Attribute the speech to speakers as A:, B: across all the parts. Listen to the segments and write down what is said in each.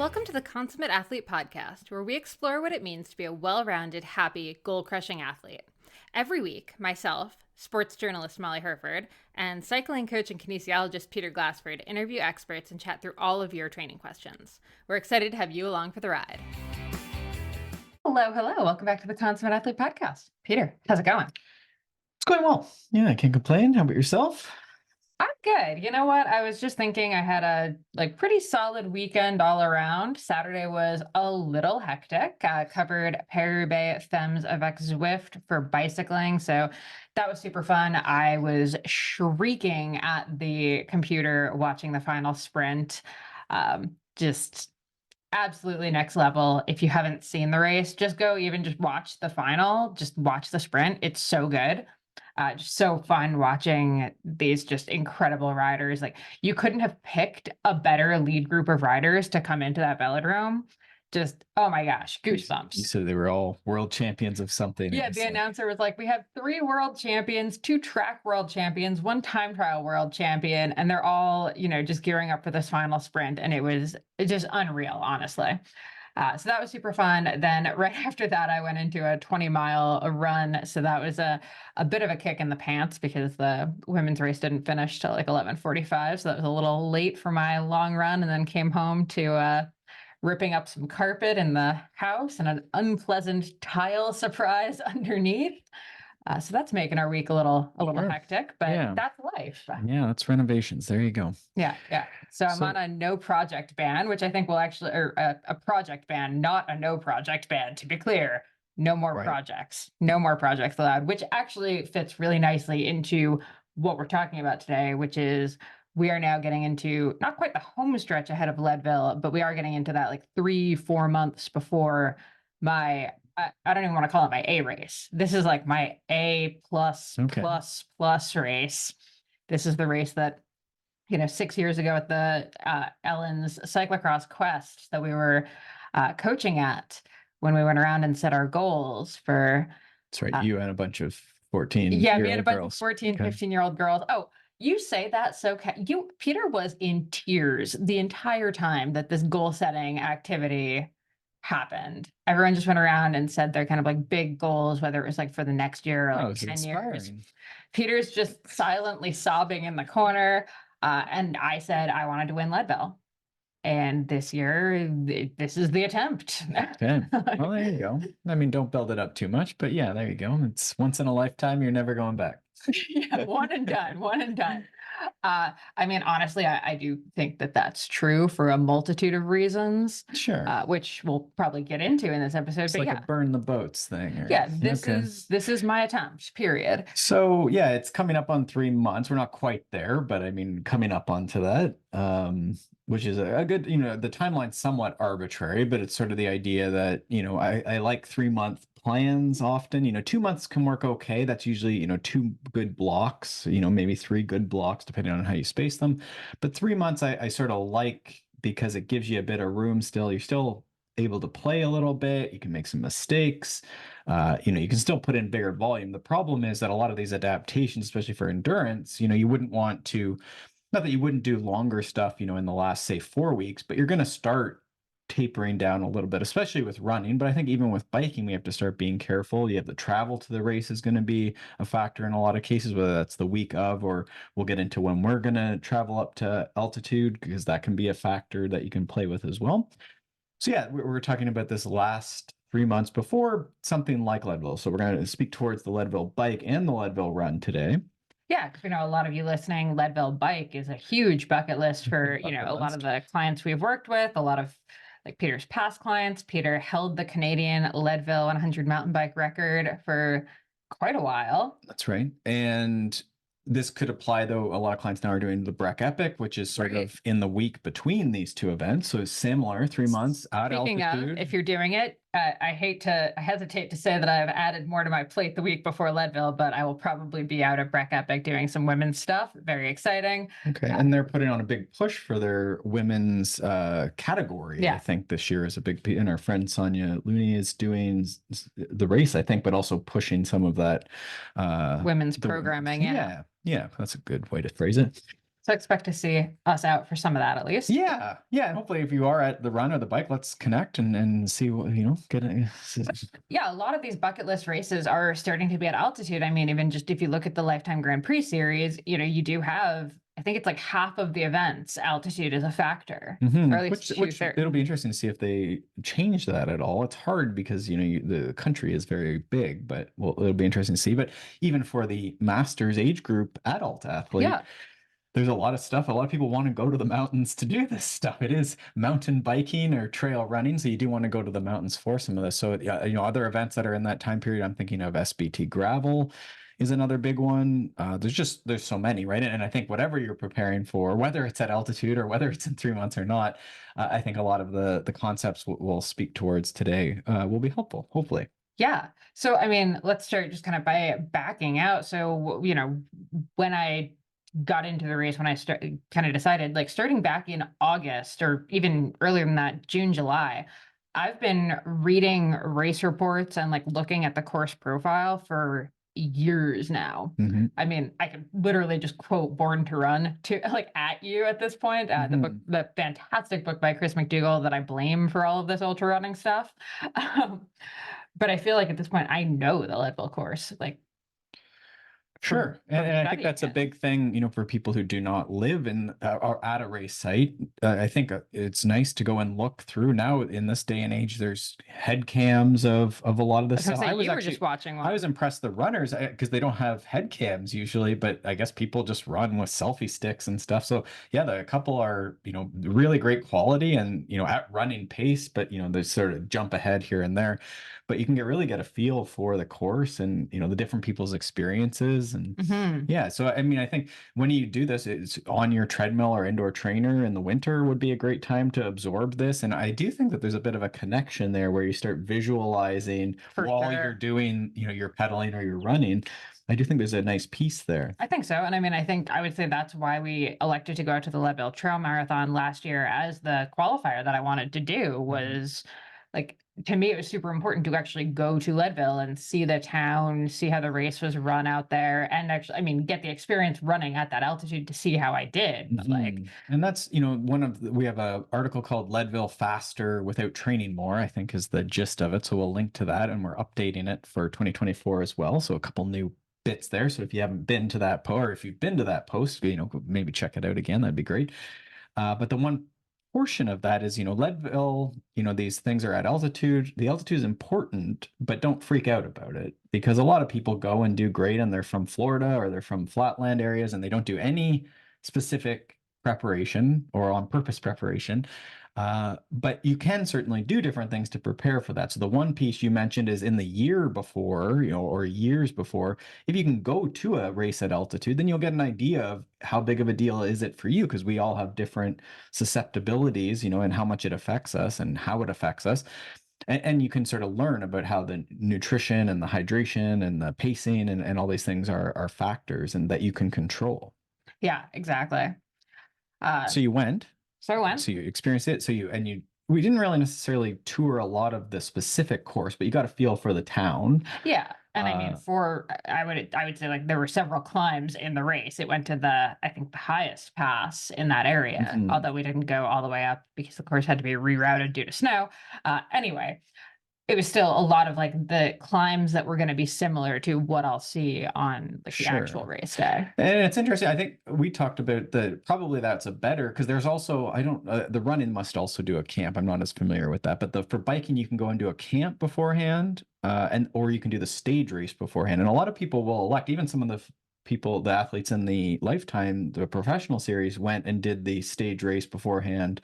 A: Welcome to the Consummate Athlete Podcast, where we explore what it means to be a well-rounded, happy, goal-crushing athlete. Every week, myself, sports journalist Molly Herford, and cycling coach and kinesiologist Peter Glassford interview experts and chat through all of your training questions. We're excited to have you along for the ride. Hello. Welcome back to the Consummate Athlete Podcast. Peter, how's it going?
B: It's going well. Yeah, I can't complain. How about yourself?
A: I'm good. You know what? I was just thinking I had a pretty solid weekend all around. Saturday was a little hectic. Covered Paris-Roubaix Femmes avec Zwift for bicycling, so that was super fun. I was shrieking at the computer watching the final sprint. Just absolutely next level. If you haven't seen the race, just go even just watch the final, just watch the sprint. It's so good. Just so fun watching these just incredible riders. Like, you couldn't have picked a better lead group of riders to come into that velodrome. Just, oh my gosh, goosebumps.
B: You said they were all world champions of something.
A: Yeah, the announcer was like, we have 3 world champions, 2 track world champions, 1 time trial world champion, and they're all, just gearing up for this final sprint. And it was just unreal, honestly. So that was super fun. Then right after that, I went into a 20-mile run. So that was a bit of a kick in the pants because the women's race didn't finish till like 11:45. So that was a little late for my long run, and then came home to ripping up some carpet in the house and an unpleasant tile surprise underneath. So that's making our week a little
B: Sure.
A: hectic, but
B: Yeah.
A: that's life.
B: Yeah, that's renovations. There you go.
A: Yeah. So I'm on a no project ban, which I think will actually, or a project ban, not a no project ban, to be clear. No more
B: Right.
A: projects. No more projects allowed, which actually fits really nicely into what we're talking about today, which is we are now getting into not quite the home stretch ahead of Leadville, but we are getting into that like 3-4 months before my I don't even want to call it my A race. This is like my A plus
B: Okay.
A: plus race. This is the race that 6 years ago at the Ellen's cyclocross quest that we were coaching at when we went around and set our goals for.
B: That's right. You and a bunch of 14
A: Yeah,
B: year
A: me and a
B: old
A: bunch
B: girls.
A: of 14,
B: Okay.
A: 15-year-old girls. Oh, you say that so Peter was in tears the entire time that this goal setting activity happened. Everyone just went around and said their kind of like big goals, whether it was like for the next year or
B: Oh,
A: like
B: it's
A: 10 years.
B: inspiring.
A: Peter's just silently sobbing in the corner. And I said I wanted to win Leadville. And this year, this is the attempt.
B: Okay. Well, there you go. I mean, don't build it up too much, but yeah, there you go. It's once in a lifetime. You're never going back.
A: Yeah, one and done. I mean, honestly, I do think that that's true for a multitude of reasons,
B: Sure.
A: which we'll probably get into in this episode.
B: It's
A: but
B: like
A: yeah,
B: a burn the boats thing.
A: yeah, this is my attempt, period.
B: So yeah, it's coming up on 3 months. We're not quite there, but I mean, coming up onto that, which is a good, the timeline's somewhat arbitrary, but it's sort of the idea that, I like 3-month plans often. 2 months can work okay. That's usually, 2 good blocks, maybe 3 good blocks, depending on how you space them. But 3 months, I sort of like because it gives you a bit of room still. You're still able to play a little bit. You can make some mistakes. You can still put in bigger volume. The problem is that a lot of these adaptations, especially for endurance, you wouldn't want to, not that you wouldn't do longer stuff, in the last, say, 4 weeks, but you're going to start tapering down a little bit, especially with running. But I think even with biking, we have to start being careful. You have the travel to the race is going to be a factor in a lot of cases, whether that's the week of, or we'll get into when we're going to travel up to altitude, because that can be a factor that you can play with as well. So yeah, we're talking about this last 3 months before something like Leadville. So we're going to speak towards the Leadville bike and the Leadville run today.
A: Yeah, because we know a lot of you listening, Leadville bike is a huge bucket list for, a lot of the clients we've worked with, a lot of like Peter's past clients. Peter held the Canadian Leadville 100 mountain bike record for quite a while.
B: That's right. And this could apply, though. A lot of clients now are doing the Breck Epic, which is sort of in the week between these 2 events. So it's similar, 3 months at
A: Speaking
B: altitude.
A: of, if you're doing it, I hesitate to say that I've added more to my plate the week before Leadville, but I will probably be out at Breck Epic doing some women's stuff. Very exciting.
B: Okay. And they're putting on a big push for their women's category.
A: Yeah.
B: I think this year is a big, and our friend Sonia Looney is doing the race, I think, but also pushing some of that
A: women's programming.
B: Yeah, that's a good way to phrase it.
A: So expect to see us out for some of that at least.
B: Yeah, yeah. And hopefully, if you are at the run or the bike, let's connect and see what get a.
A: Yeah, a lot of these bucket list races are starting to be at altitude. I mean, even just if you look at the Lifetime Grand Prix series, you do have, I think it's like half of the events, altitude is a factor, or at least
B: Which
A: two-thirds.
B: it'll be interesting to see if they change that at all. It's hard because the country is very big, but well, it'll be interesting to see. But even for the masters age group adult athlete,
A: Yeah.
B: there's a lot of stuff. A lot of people want to go to the mountains to do this stuff. It is mountain biking or trail running, so you do want to go to the mountains for some of this. So, yeah, other events that are in that time period, I'm thinking of SBT gravel is another big one. There's so many, right? And I think whatever you're preparing for, whether it's at altitude or whether it's in 3 months or not, I think a lot of the concepts we'll speak towards today will be helpful, hopefully.
A: Yeah. So, I mean, let's start just kind of by backing out. So, when I got into the race, when I kind of decided, like starting back in August or even earlier than that, June, July, I've been reading race reports and like looking at the course profile for years now. I mean, I could literally just quote Born to Run to like at you at this point. The book, the fantastic book by Chris McDougall that I blame for all of this ultra running stuff. But I feel like at this point, I know the Leadville course, like
B: Sure. And I think that's a big thing, for people who do not live in or at a race site. I think it's nice to go and look through now in this day and age. There's head cams of a lot of this stuff.
A: I was actually just watching one.
B: I was impressed the runners because they don't have head cams usually, but I guess people just run with selfie sticks and stuff. So yeah, the couple are, really great quality and, at running pace, but they sort of jump ahead here and there. But you can really get a feel for the course and the different people's experiences and yeah. So I mean, I think when you do this, it's on your treadmill or indoor trainer in the winter would be a great time to absorb this. And I do think that there's a bit of a connection there where you start visualizing while you're doing your pedaling or you're running. I do think there's a nice piece there.
A: I think so. And I mean, I would say that's why we elected to go out to the Leadville Trail Marathon last year as the qualifier that I wanted to do was like, to me, it was super important to actually go to Leadville and see the town, see how the race was run out there, and actually, I mean, get the experience running at that altitude to see how I did. But
B: and that's we have a article called Leadville Faster Without Training More, I think is the gist of it. So we'll link to that, and we're updating it for 2024 as well. So a couple new bits there. So if you haven't been to that post, or if you've been to that post, maybe check it out again. That'd be great. But the one portion of that is, Leadville, these things are at altitude. The altitude is important, but don't freak out about it because a lot of people go and do great and they're from Florida or they're from flatland areas and they don't do any specific preparation or on purpose preparation. But you can certainly do different things to prepare for that. So the one piece you mentioned is in the year before, or years before, if you can go to a race at altitude, then you'll get an idea of how big of a deal is it for you, because we all have different susceptibilities, and how much it affects us and how it affects us. And you can sort of learn about how the nutrition and the hydration and the pacing and all these things are factors and that you can control.
A: Yeah, exactly.
B: So you went.
A: So when?
B: So you experienced it. We didn't really necessarily tour a lot of the specific course, but you got a feel for the town.
A: Yeah. And I mean, I would say like there were several climbs in the race. It went to I think the highest pass in that area, although we didn't go all the way up because the course had to be rerouted due to snow. Anyway, it was still a lot of like the climbs that were going to be similar to what I'll see on like the actual race day.
B: And it's interesting. I think we talked about probably that's a better, because there's also, the running must also do a camp. I'm not as familiar with that, but for biking, you can go and do a camp beforehand, or you can do the stage race beforehand. And a lot of people will elect, even some of the athletes in the professional series went and did the stage race beforehand.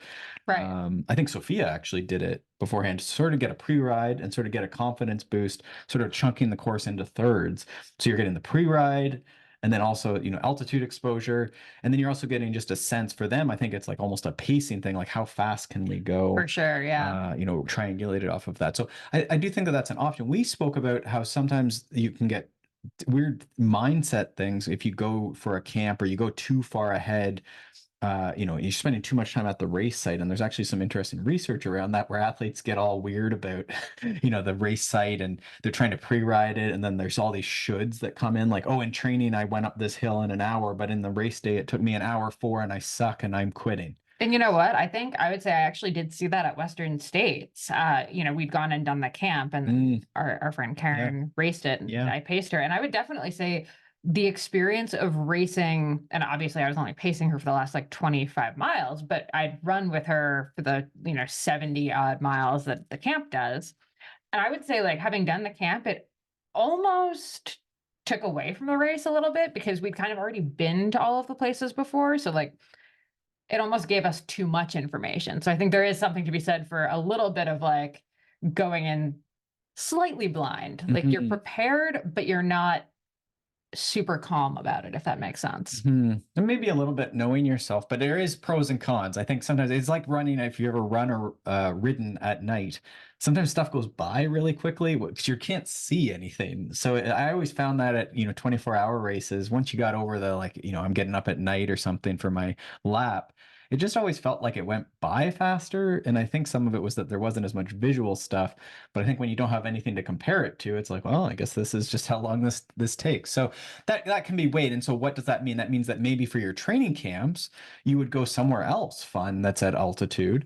A: Right.
B: I think Sophia actually did it beforehand to sort of get a pre-ride and sort of get a confidence boost, sort of chunking the course into thirds. So you're getting the pre-ride and then also, altitude exposure. And then you're also getting just a sense for them. I think it's like almost a pacing thing, like how fast can we go?
A: For sure. Yeah.
B: Triangulated off of that. So I do think that that's an option. We spoke about how sometimes you can get weird mindset things if you go for a camp or you go too far ahead you're spending too much time at the race site, and there's actually some interesting research around that where athletes get all weird about, the race site, and they're trying to pre-ride it, and then there's all these shoulds that come in, like, oh, in training I went up this hill in an hour, but in the race day it took me an hour 4 and I suck and I'm quitting.
A: And you know what? I would say I actually did see that at Western States. We'd gone and done the camp, and
B: Mm,
A: our friend
B: yeah,
A: Karen raced it, and
B: yeah.
A: I paced her. And I would definitely say the experience of racing, and obviously I was only pacing her for the last like 25 miles, but I'd run with her for the, 70 odd miles that the camp does. And I would say, like, having done the camp, it almost took away from the race a little bit because we'd kind of already been to all of the places before. So, like, it almost gave us too much information. So I think there is something to be said for a little bit of like going in slightly blind. Like you're
B: Mhm.
A: prepared, but you're not super calm about it, if that makes sense.
B: And maybe a little bit knowing yourself, but there is pros and cons. I think sometimes it's like running. If you ever run or ridden at night, sometimes stuff goes by really quickly because you can't see anything. So I always found that at 24-hour races, once you got over the, like, I'm getting up at night or something for my lap, it just always felt like it went by faster. And I think some of it was that there wasn't as much visual stuff. But I think when you don't have anything to compare it to, it's like, well, I guess this is just how long this takes. So that can be weighed. And so what does that mean? That means that maybe for your training camps, you would go somewhere else fun that's at altitude,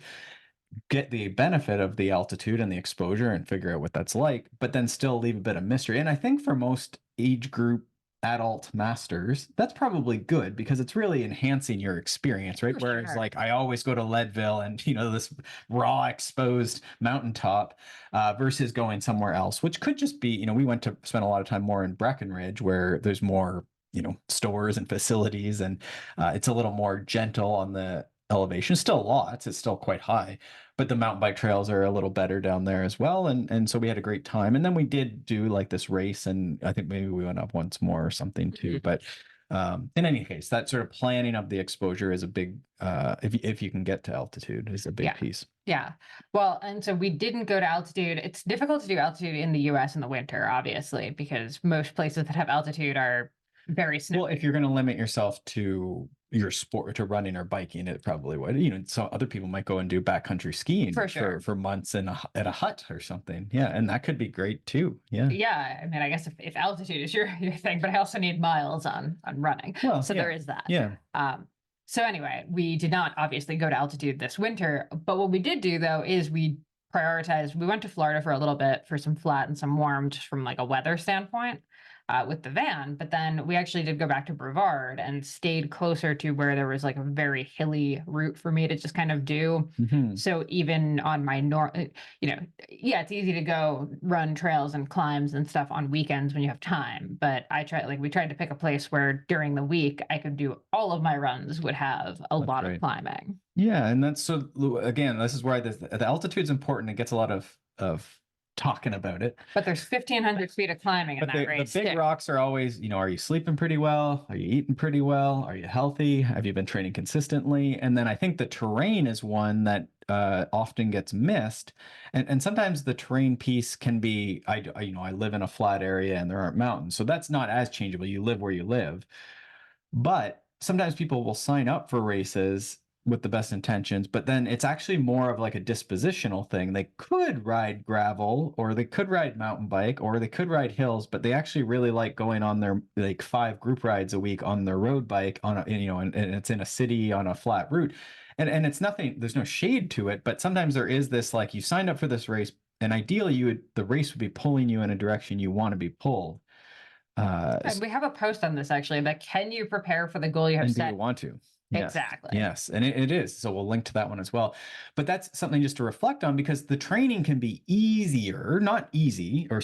B: get the benefit of the altitude and the exposure and figure out what that's like, but then still leave a bit of mystery. And I think for most age group adult masters, that's probably good because it's really enhancing your experience, right?
A: For
B: Whereas,
A: sure.
B: like, I always go to Leadville and this raw exposed mountaintop versus going somewhere else, which could just be, we went to spend a lot of time more in Breckenridge where there's more stores and facilities, and it's a little more gentle on the elevation. Still lots, it's still quite high, but the mountain bike trails are a little better down there as well. And so we had a great time. And then we did do like this race, and I think maybe we went up once more or something too.
A: Mhm.
B: But in any case, that sort of planning of the exposure is a big, if you can get to altitude, is a big
A: Yeah.
B: piece.
A: Yeah. Well, and so we didn't go to altitude. It's difficult to do altitude in the US in the winter, obviously, because most places that have altitude are very
B: Well,
A: snowy.
B: if you're going to limit yourself to your sport, to running or biking, it probably would. So other people might go and do backcountry skiing
A: For sure.
B: for months at a hut or something. Yeah, and that could be great too. Yeah.
A: Yeah, I mean, I guess if altitude is your thing, but I also need miles on running.
B: Well,
A: So
B: yeah,
A: there is that.
B: yeah.
A: So anyway, we did not obviously go to altitude this winter, but what we did do though is we prioritized, we went to Florida for a little bit for some flat and some warm just from like a weather standpoint with the van. But then we actually did go back to Brevard and stayed closer to where there was like a very hilly route for me to just kind of do.
B: Mhm.
A: So even on my yeah, it's easy to go run trails and climbs and stuff on weekends when you have time. But we tried to pick a place where during the week I could do all of my runs would have a
B: That's
A: lot of
B: great.
A: climbing.
B: Yeah, and that's so again, this is why the altitude's important. It gets a lot of talking about it.
A: But there's 1,500 feet of climbing in
B: But
A: that
B: the
A: race
B: big
A: too.
B: rocks are always, are you sleeping pretty well? Are you eating pretty well? Are you healthy? Have you been training consistently? And then I think the terrain is one that often gets missed. And sometimes the terrain piece can be, I live in a flat area and there aren't mountains. So that's not as changeable. You live where you live. But sometimes people will sign up for races with the best intentions, but then it's actually more of like a dispositional thing. They could ride gravel or they could ride mountain bike or they could ride hills, but they actually really like going on their like 5 group rides a week on their road bike on and it's in a city on a flat route. And it's nothing, there's no shade to it, but sometimes there is this, like, you signed up for this race and ideally the race would be pulling you in a direction you want to be pulled.
A: And we have a post on this actually, but can you prepare for the goal you have
B: And do you
A: set?
B: want to? Yes.
A: Exactly.
B: Yes. And it is. So we'll link to that one as well. But that's something just to reflect on because the training can be easier, not easy, or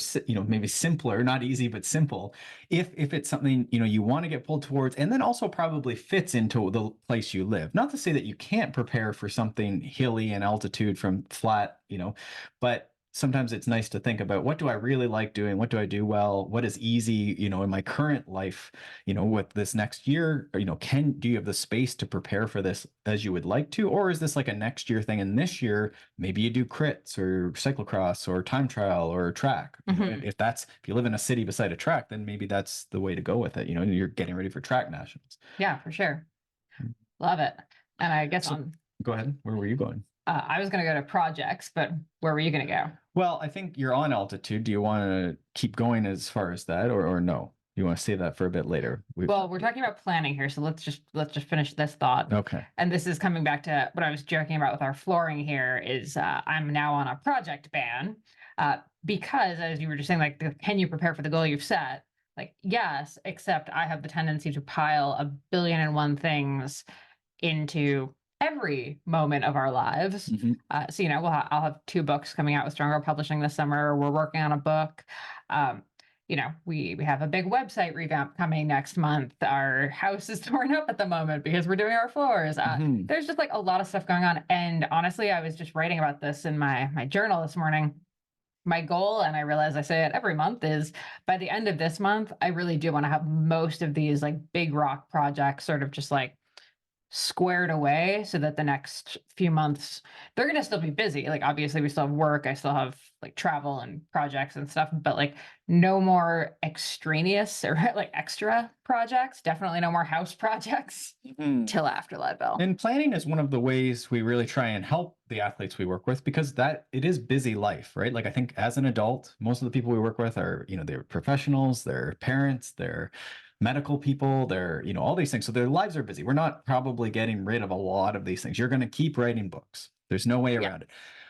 B: maybe simpler, not easy, but simple, if it's something you want to get pulled towards, and then also probably fits into the place you live. Not to say that you can't prepare for something hilly and altitude from flat, but sometimes it's nice to think about, what do I really like doing? What do I do well? What is easy, in my current life, with this next year, or, do you have the space to prepare for this as you would like to? Or is this like a next year thing? And this year, maybe you do crits or cyclocross or time trial or track.
A: Mhm.
B: If you live in a city beside a track, then maybe that's the way to go with it. You're getting ready for track nationals.
A: Yeah, for sure. Love it. And I guess
B: So go ahead. Where were you going?
A: I was going to go to projects, but where were you going to go?
B: Well, I think you're on altitude. Do you want to keep going as far as that, or no? You want to save that for a bit later?
A: Well, we're talking about planning here, so let's just finish this thought.
B: Okay.
A: And this is coming back to what I was joking about with our flooring here is I'm now on a project ban because as you were just saying, like, can you prepare for the goal you've set? Like, yes, except I have the tendency to pile a billion and one things into every moment of our lives.
B: Mhm.
A: So, I'll have 2 books coming out with Stronger Publishing this summer. We're working on a book. We have a big website revamp coming next month. Our house is torn up at the moment because we're doing our floors.
B: Mhm.
A: There's just like a lot of stuff going on. And honestly, I was just writing about this in my journal this morning. My goal, and I realize I say it every month, is by the end of this month, I really do want to have most of these like big rock projects sort of just like squared away so that the next few months they're going to still be busy. Like, obviously we still have work, I still have like travel and projects and stuff, but like no more extraneous or like extra projects, definitely no more house projects
B: Mhm.
A: till after Leadville.
B: And planning is one of the ways we really try and help the athletes we work with, because that it is busy life, right? Like, I think as an adult, most of the people we work with are, they're professionals, they're parents, they're medical people, they're, all these things. So their lives are busy. We're not probably getting rid of a lot of these things. You're going to keep writing books. There's no way
A: Yeah.
B: around it.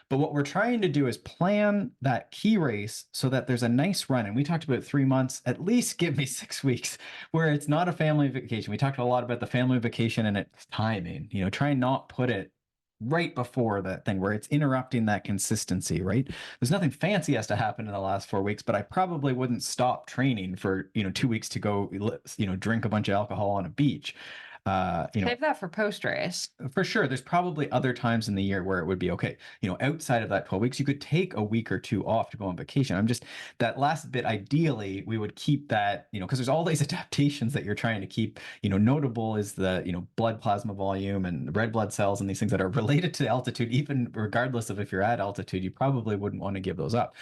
B: But what we're trying to do is plan that key race so that there's a nice run. And we talked about 3 months, at least give me 6 weeks where it's not a family vacation. We talked a lot about the family vacation and its timing, try and not put it right before that thing where it's interrupting that consistency, right? There's nothing fancy has to happen in the last 4 weeks, but I probably wouldn't stop training for, 2 weeks to go, drink a bunch of alcohol on a beach.
A: Save that for post race.
B: For sure, there's probably other times in the year where it would be okay. Outside of that 12 weeks, you could take a week or two off to go on vacation. I'm just that last bit, ideally, we would keep that, because there's all these adaptations that you're trying to keep. Notable is the, blood plasma volume and red blood cells and these things that are related to altitude, even regardless of if you're at altitude, you probably wouldn't want to give those up.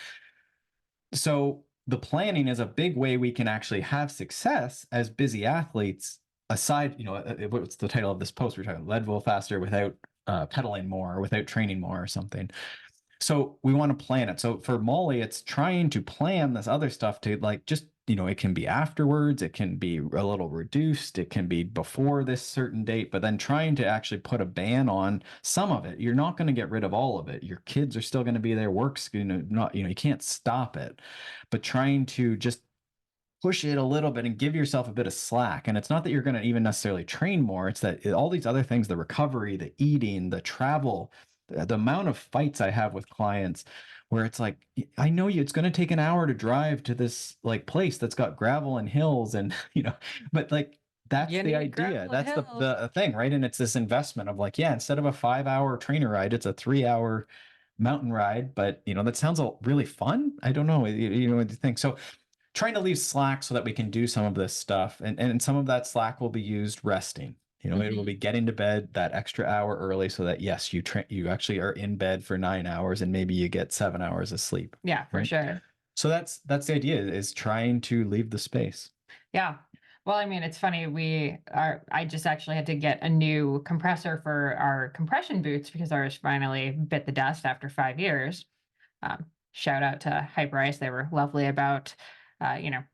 B: So the planning is a big way we can actually have success as busy athletes. Aside, what's the title of this post? We're talking Leadville faster without pedaling more, or without training more, or something. So we want to plan it. So for Molly, it's trying to plan this other stuff to like just, it can be afterwards, it can be a little reduced, it can be before this certain date, but then trying to actually put a ban on some of it. You're not going to get rid of all of it. Your kids are still going to be there. Work's not, you can't stop it, but trying to just push it a little bit and give yourself a bit of slack. And it's not that you're going to even necessarily train more. It's that all these other things, the recovery, the eating, the travel, the amount of fights I have with clients where it's like, I know it's going to take an hour to drive to this like place that's got gravel and hills and, but like, that's
A: You
B: the
A: need
B: idea.
A: gravel
B: That's
A: hills.
B: the thing, right? And it's this investment of like, yeah, instead of a 5-hour trainer ride, it's a 3-hour mountain ride. But, that sounds really fun. I don't know. What do you think? So trying to leave slack so that we can do some of this stuff. And some of that slack will be used resting. It will be getting to bed that extra hour early so that, yes, you actually are in bed for 9 hours and maybe you get 7 hours of sleep.
A: Yeah, for
B: right?
A: sure.
B: So that's the idea, is trying to leave the space.
A: Yeah. Well, I mean, it's funny. I just actually had to get a new compressor for our compression boots because ours finally bit the dust after 5 years. Shout out to Hyper Ice. They were lovely about,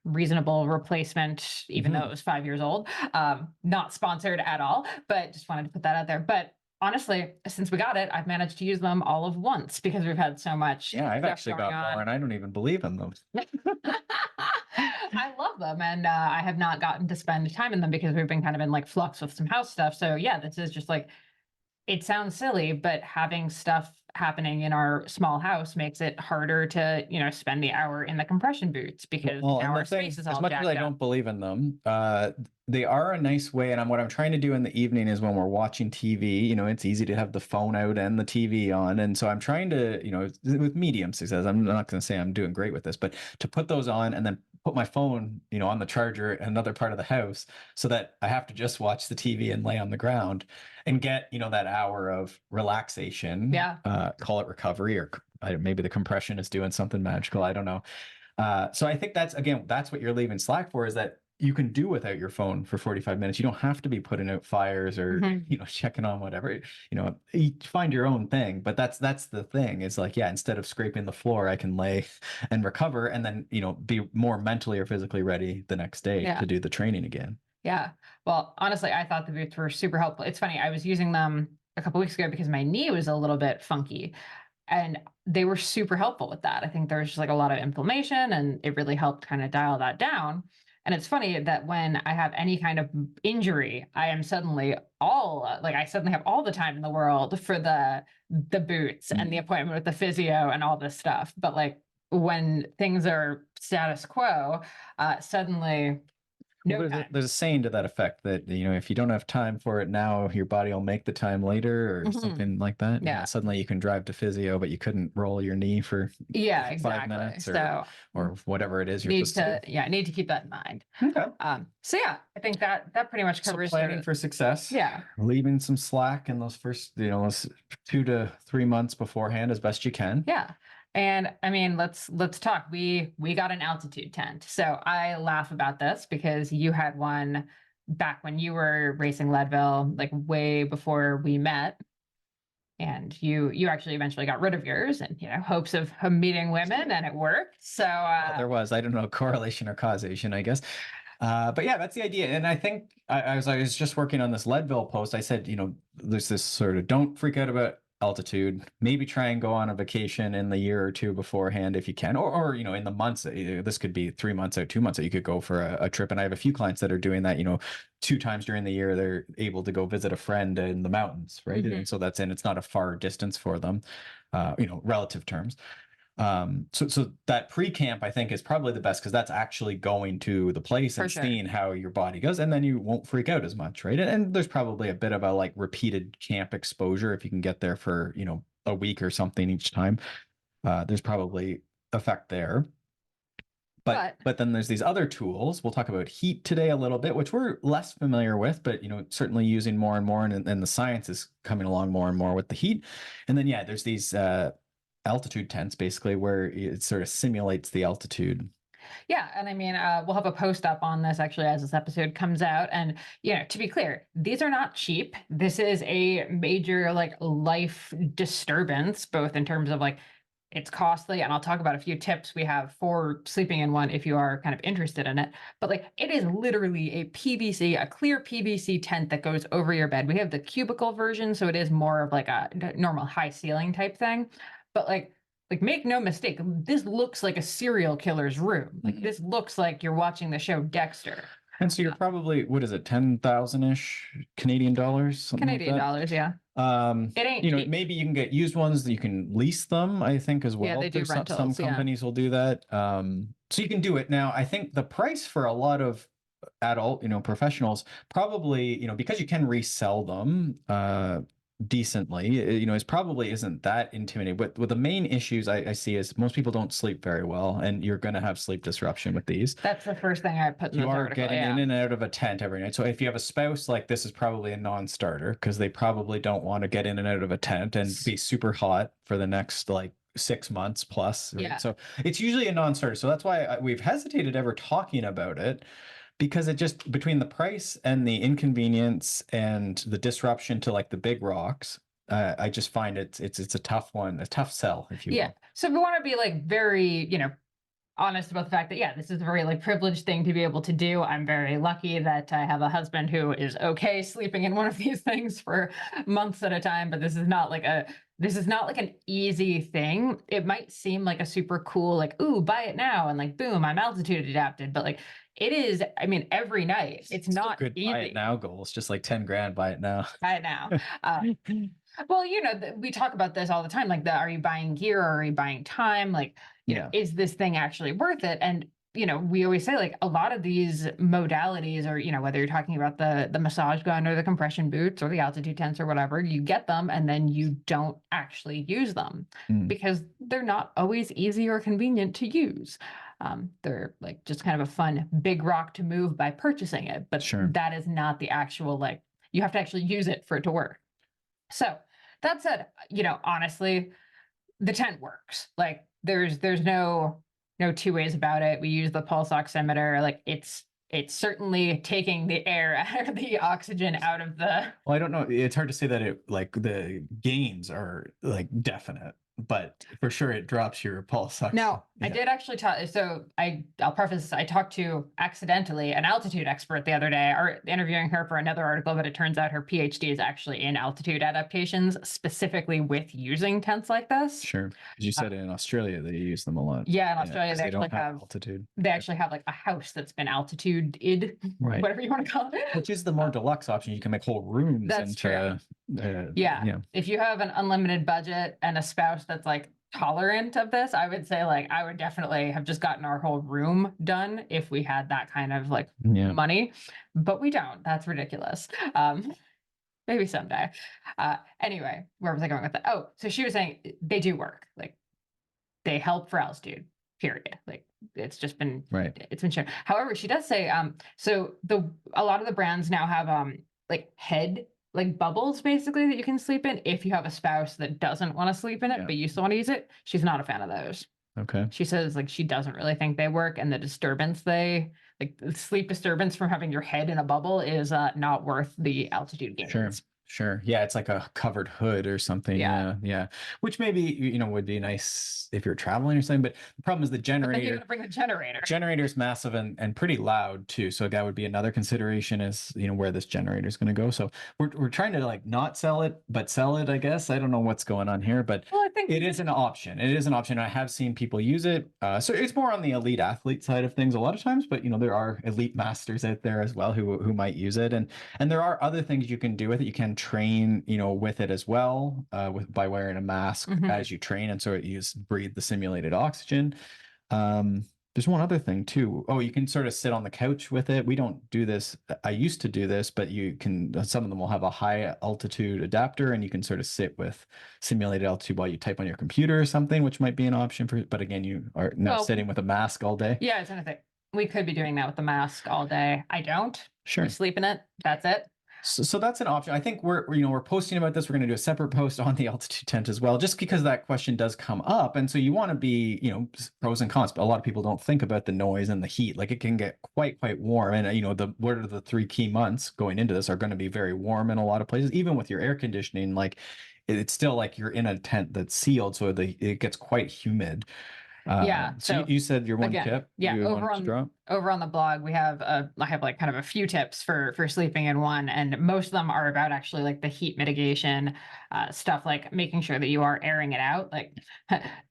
A: reasonable replacement, even though it was 5 years old. Not sponsored at all, but just wanted to put that out there. But honestly, since we got it, I've managed to use them all of once because we've had so much.
B: Yeah, I've
A: stuff
B: actually
A: going
B: got more
A: on.
B: and I don't even believe in them.
A: I love them, and I have not gotten to spend time in them because we've been kind of in like flux with some house stuff. So yeah, this is just like, it sounds silly, but having stuff happening in our small house makes it harder to, spend the hour in the compression boots because
B: Well,
A: now
B: and
A: our
B: the thing,
A: space is
B: as
A: all
B: much as
A: jacked
B: I
A: up.
B: don't believe in them, they are a nice way. And what I'm trying to do in the evening is when we're watching TV, it's easy to have the phone out and the TV on. And so I'm trying to, with medium success, I'm not going to say I'm doing great with this, but to put those on and then put my phone, on the charger in another part of the house so that I have to just watch the TV and lay on the ground and get, that hour of relaxation.
A: Yeah.
B: Call it recovery, or maybe the compression is doing something magical. I don't know. So I think that's what you're leaving slack for, is that you can do without your phone for 45 minutes. You don't have to be putting out fires or, checking on whatever, you find your own thing. But that's the thing. It's like, yeah, instead of scraping the floor, I can lay and recover and then, be more mentally or physically ready the next day
A: Yeah.
B: to do the training again.
A: Yeah. Well, honestly, I thought the boots were super helpful. It's funny. I was using them a couple weeks ago because my knee was a little bit funky, and they were super helpful with that. I think there was just like a lot of inflammation, and it really helped kind of dial that down. And it's funny that when I have any kind of injury, I am suddenly I suddenly have all the time in the world for the boots and the appointment with the physio and all this stuff. But like when things are status quo, suddenly no
B: Well,
A: time.
B: there's a saying to that effect that, if you don't have time for it now, your body will make the time later or something like that.
A: Yeah.
B: Suddenly you can drive to physio, but you couldn't roll your knee for
A: Yeah,
B: 5
A: exactly.
B: minutes
A: So
B: or whatever it is you're
A: need
B: supposed
A: to, yeah, need to keep that in mind.
B: to do. Okay.
A: So yeah, I think that pretty much
B: So
A: covers
B: planning for success.
A: Yeah.
B: Leaving some slack in those first, those 2 to 3 months beforehand as best you can.
A: Yeah. And I mean, let's talk. We got an altitude tent. So I laugh about this because you had one back when you were racing Leadville, like way before we met. And you actually eventually got rid of yours and hopes of meeting women, and it worked. So
B: Well, there was, I don't know, correlation or causation, I guess. But yeah, that's the idea. And I think I was just working on this Leadville post. I said, there's this sort of don't freak out about altitude. Maybe try and go on a vacation in the year or two beforehand if you can, or in the months. This could be 3 months out, 2 months out. You could go for a trip. And I have a few clients that are doing that. 2 times during the year, they're able to go visit a friend in the mountains, right? And so it's not a far distance for them, relative terms. So that pre-camp I think is probably the best because that's actually going to the place and seeing how your body goes, and then you won't freak out as much, right? And there's probably a bit of a like repeated camp exposure if you can get there for a week or something each time. There's probably effect there. But then there's these other tools. We'll talk about heat today a little bit, which we're less familiar with, but certainly using more and more, and the science is coming along more and more with the heat. And then there's these altitude tents basically where it sort of simulates the altitude.
A: Yeah. And I mean, we'll have a post up on this actually as this episode comes out. And, to be clear, these are not cheap. This is a major like life disturbance, both in terms of like it's costly. And I'll talk about a few tips we have for sleeping in one if you are kind of interested in it. But like it is literally a clear PVC tent that goes over your bed. We have the cubicle version, so it is more of like a normal high ceiling type thing. But like make no mistake, this looks like a serial killer's room. Like this looks like you're watching the show Dexter.
B: And so you're probably, what is it, 10,000-ish Canadian dollars?
A: Canadian dollars, yeah. It ain't cheap.
B: Maybe you can get used ones that you can lease them, I think, as well.
A: Yeah, they do rentals.
B: Some companies will do that. So you can do it. Now, I think the price for a lot of adult, professionals, probably, because you can resell them, decently, is probably isn't that intimidating. But the main issues I see is most people don't sleep very well, and you're going to have sleep disruption with these.
A: That's the first thing I put in
B: this article. You are getting in and out of a tent every night. So if you have a spouse, like this is probably a non-starter because they probably don't want to get in and out of a tent and be super hot for the next like 6 months plus. Right? Yeah. So it's usually a non-starter. So that's why we've hesitated ever talking about it. Because it just, between the price and the inconvenience and the disruption to like the big rocks, I just find it's a tough one, a tough sell, if you will. Yeah.
A: So we want to be like very, honest about the fact that, this is a very like privileged thing to be able to do. I'm very lucky that I have a husband who is okay sleeping in one of these things for months at a time, but this is not like an easy thing. It might seem like a super cool, like, ooh, buy it now. And like, boom, I'm altitude adapted. But like, it is, I mean, every night. It's not
B: good
A: easy.
B: Buy it now goal. It's just like 10 grand, buy it now.
A: Buy it now. Well, we talk about this all the time. Like, are you buying gear or are you buying time? Like, is this thing actually worth it? And, we always say like a lot of these modalities or, whether you're talking about the massage gun or the compression boots or the altitude tents or whatever, you get them and then you don't actually use them because they're not always easy or convenient to use. They're like just kind of a fun big rock to move by purchasing it, but that is not the actual, like, you have to actually use it for it to work. So that said, honestly, the tent works. Like there's no two ways about it. We use the pulse oximeter. Like it's it's certainly taking the air or the oxygen out of the.
B: Well, I don't know. It's hard to say that it like the gains are like definite, but for sure it drops your pulse oxygen.
A: No, I did actually talk. So I'll preface this. I talked to accidentally an altitude expert the other day, or interviewing her for another article, but it turns out her PhD is actually in altitude adaptations, specifically with using tents like this.
B: Sure. 'Cause you said in Australia they use them a lot.
A: Yeah, in Australia
B: 'cause
A: they actually
B: don't
A: have
B: altitude.
A: they actually have like a house that's been altitude-ed,
B: Right.
A: whatever you want to call it.
B: Which is the more deluxe option. You can make whole rooms
A: That's true.
B: into
A: Yeah. If you have an unlimited budget and a spouse that's like tolerant of this, I would say like I would definitely have just gotten our whole room done if we had that kind of like
B: Yeah.
A: money, but we don't. That's ridiculous. Maybe someday. Anyway, where was I going with that? Oh, so she was saying they do work. Like they help for altitude, period. Like it's just been
B: Right.
A: it's been shown. However, she does say so a lot of the brands now have like head like bubbles basically that you can sleep in if you have a spouse that doesn't want to sleep in it,
B: Yeah.
A: but you still want to use it. She's not a fan of those.
B: Okay.
A: She says like she doesn't really think they work, and the disturbance the sleep disturbance from having your head in a bubble is not worth the altitude gains.
B: Sure. Sure. Yeah, it's like a covered hood or something.
A: Yeah.
B: Yeah. Which maybe, would be nice if you're traveling or something. But the problem is the
A: But then you're
B: generator.
A: gonna bring the generator.
B: Generator's massive and pretty loud too. So that would be another consideration is, where this generator is going to go. So we're trying to like not sell it, but sell it, I guess. I don't know what's going on here, but
A: Well, I think
B: it is an option. It is an option. I have seen people use it. So it's more on the elite athlete side of things a lot of times, but there are elite masters out there as well who might use it. And there are other things you can do with it. You can train, with it as well, by wearing a mask as you train. And so you breathe the simulated oxygen. There's one other thing too. Oh, you can sort of sit on the couch with it. We don't do this. I used to do this, but you can, some of them will have a high altitude adapter and you can sort of sit with simulated altitude while you type on your computer or something, which might be an option but again, you are now sitting with a mask all day.
A: Yeah, it's anything. We could be doing that with the mask all day. I don't.
B: Sure.
A: You sleep in it. That's it.
B: So that's an option. I think we're posting about this. We're going to do a separate post on the altitude tent as well, just because that question does come up. And so you want to be, pros and cons, but a lot of people don't think about the noise and the heat. Like it can get quite warm. And, what are the 3 key months going into this are going to be very warm in a lot of places, even with your air conditioning. Like it's still like you're in a tent that's sealed. So it gets quite humid.
A: Yeah.
B: So you said your one tip.
A: Yeah. Over on the blog, I have like kind of a few tips for sleeping in one, and most of them are about actually like the heat mitigation stuff, like making sure that you are airing it out. Like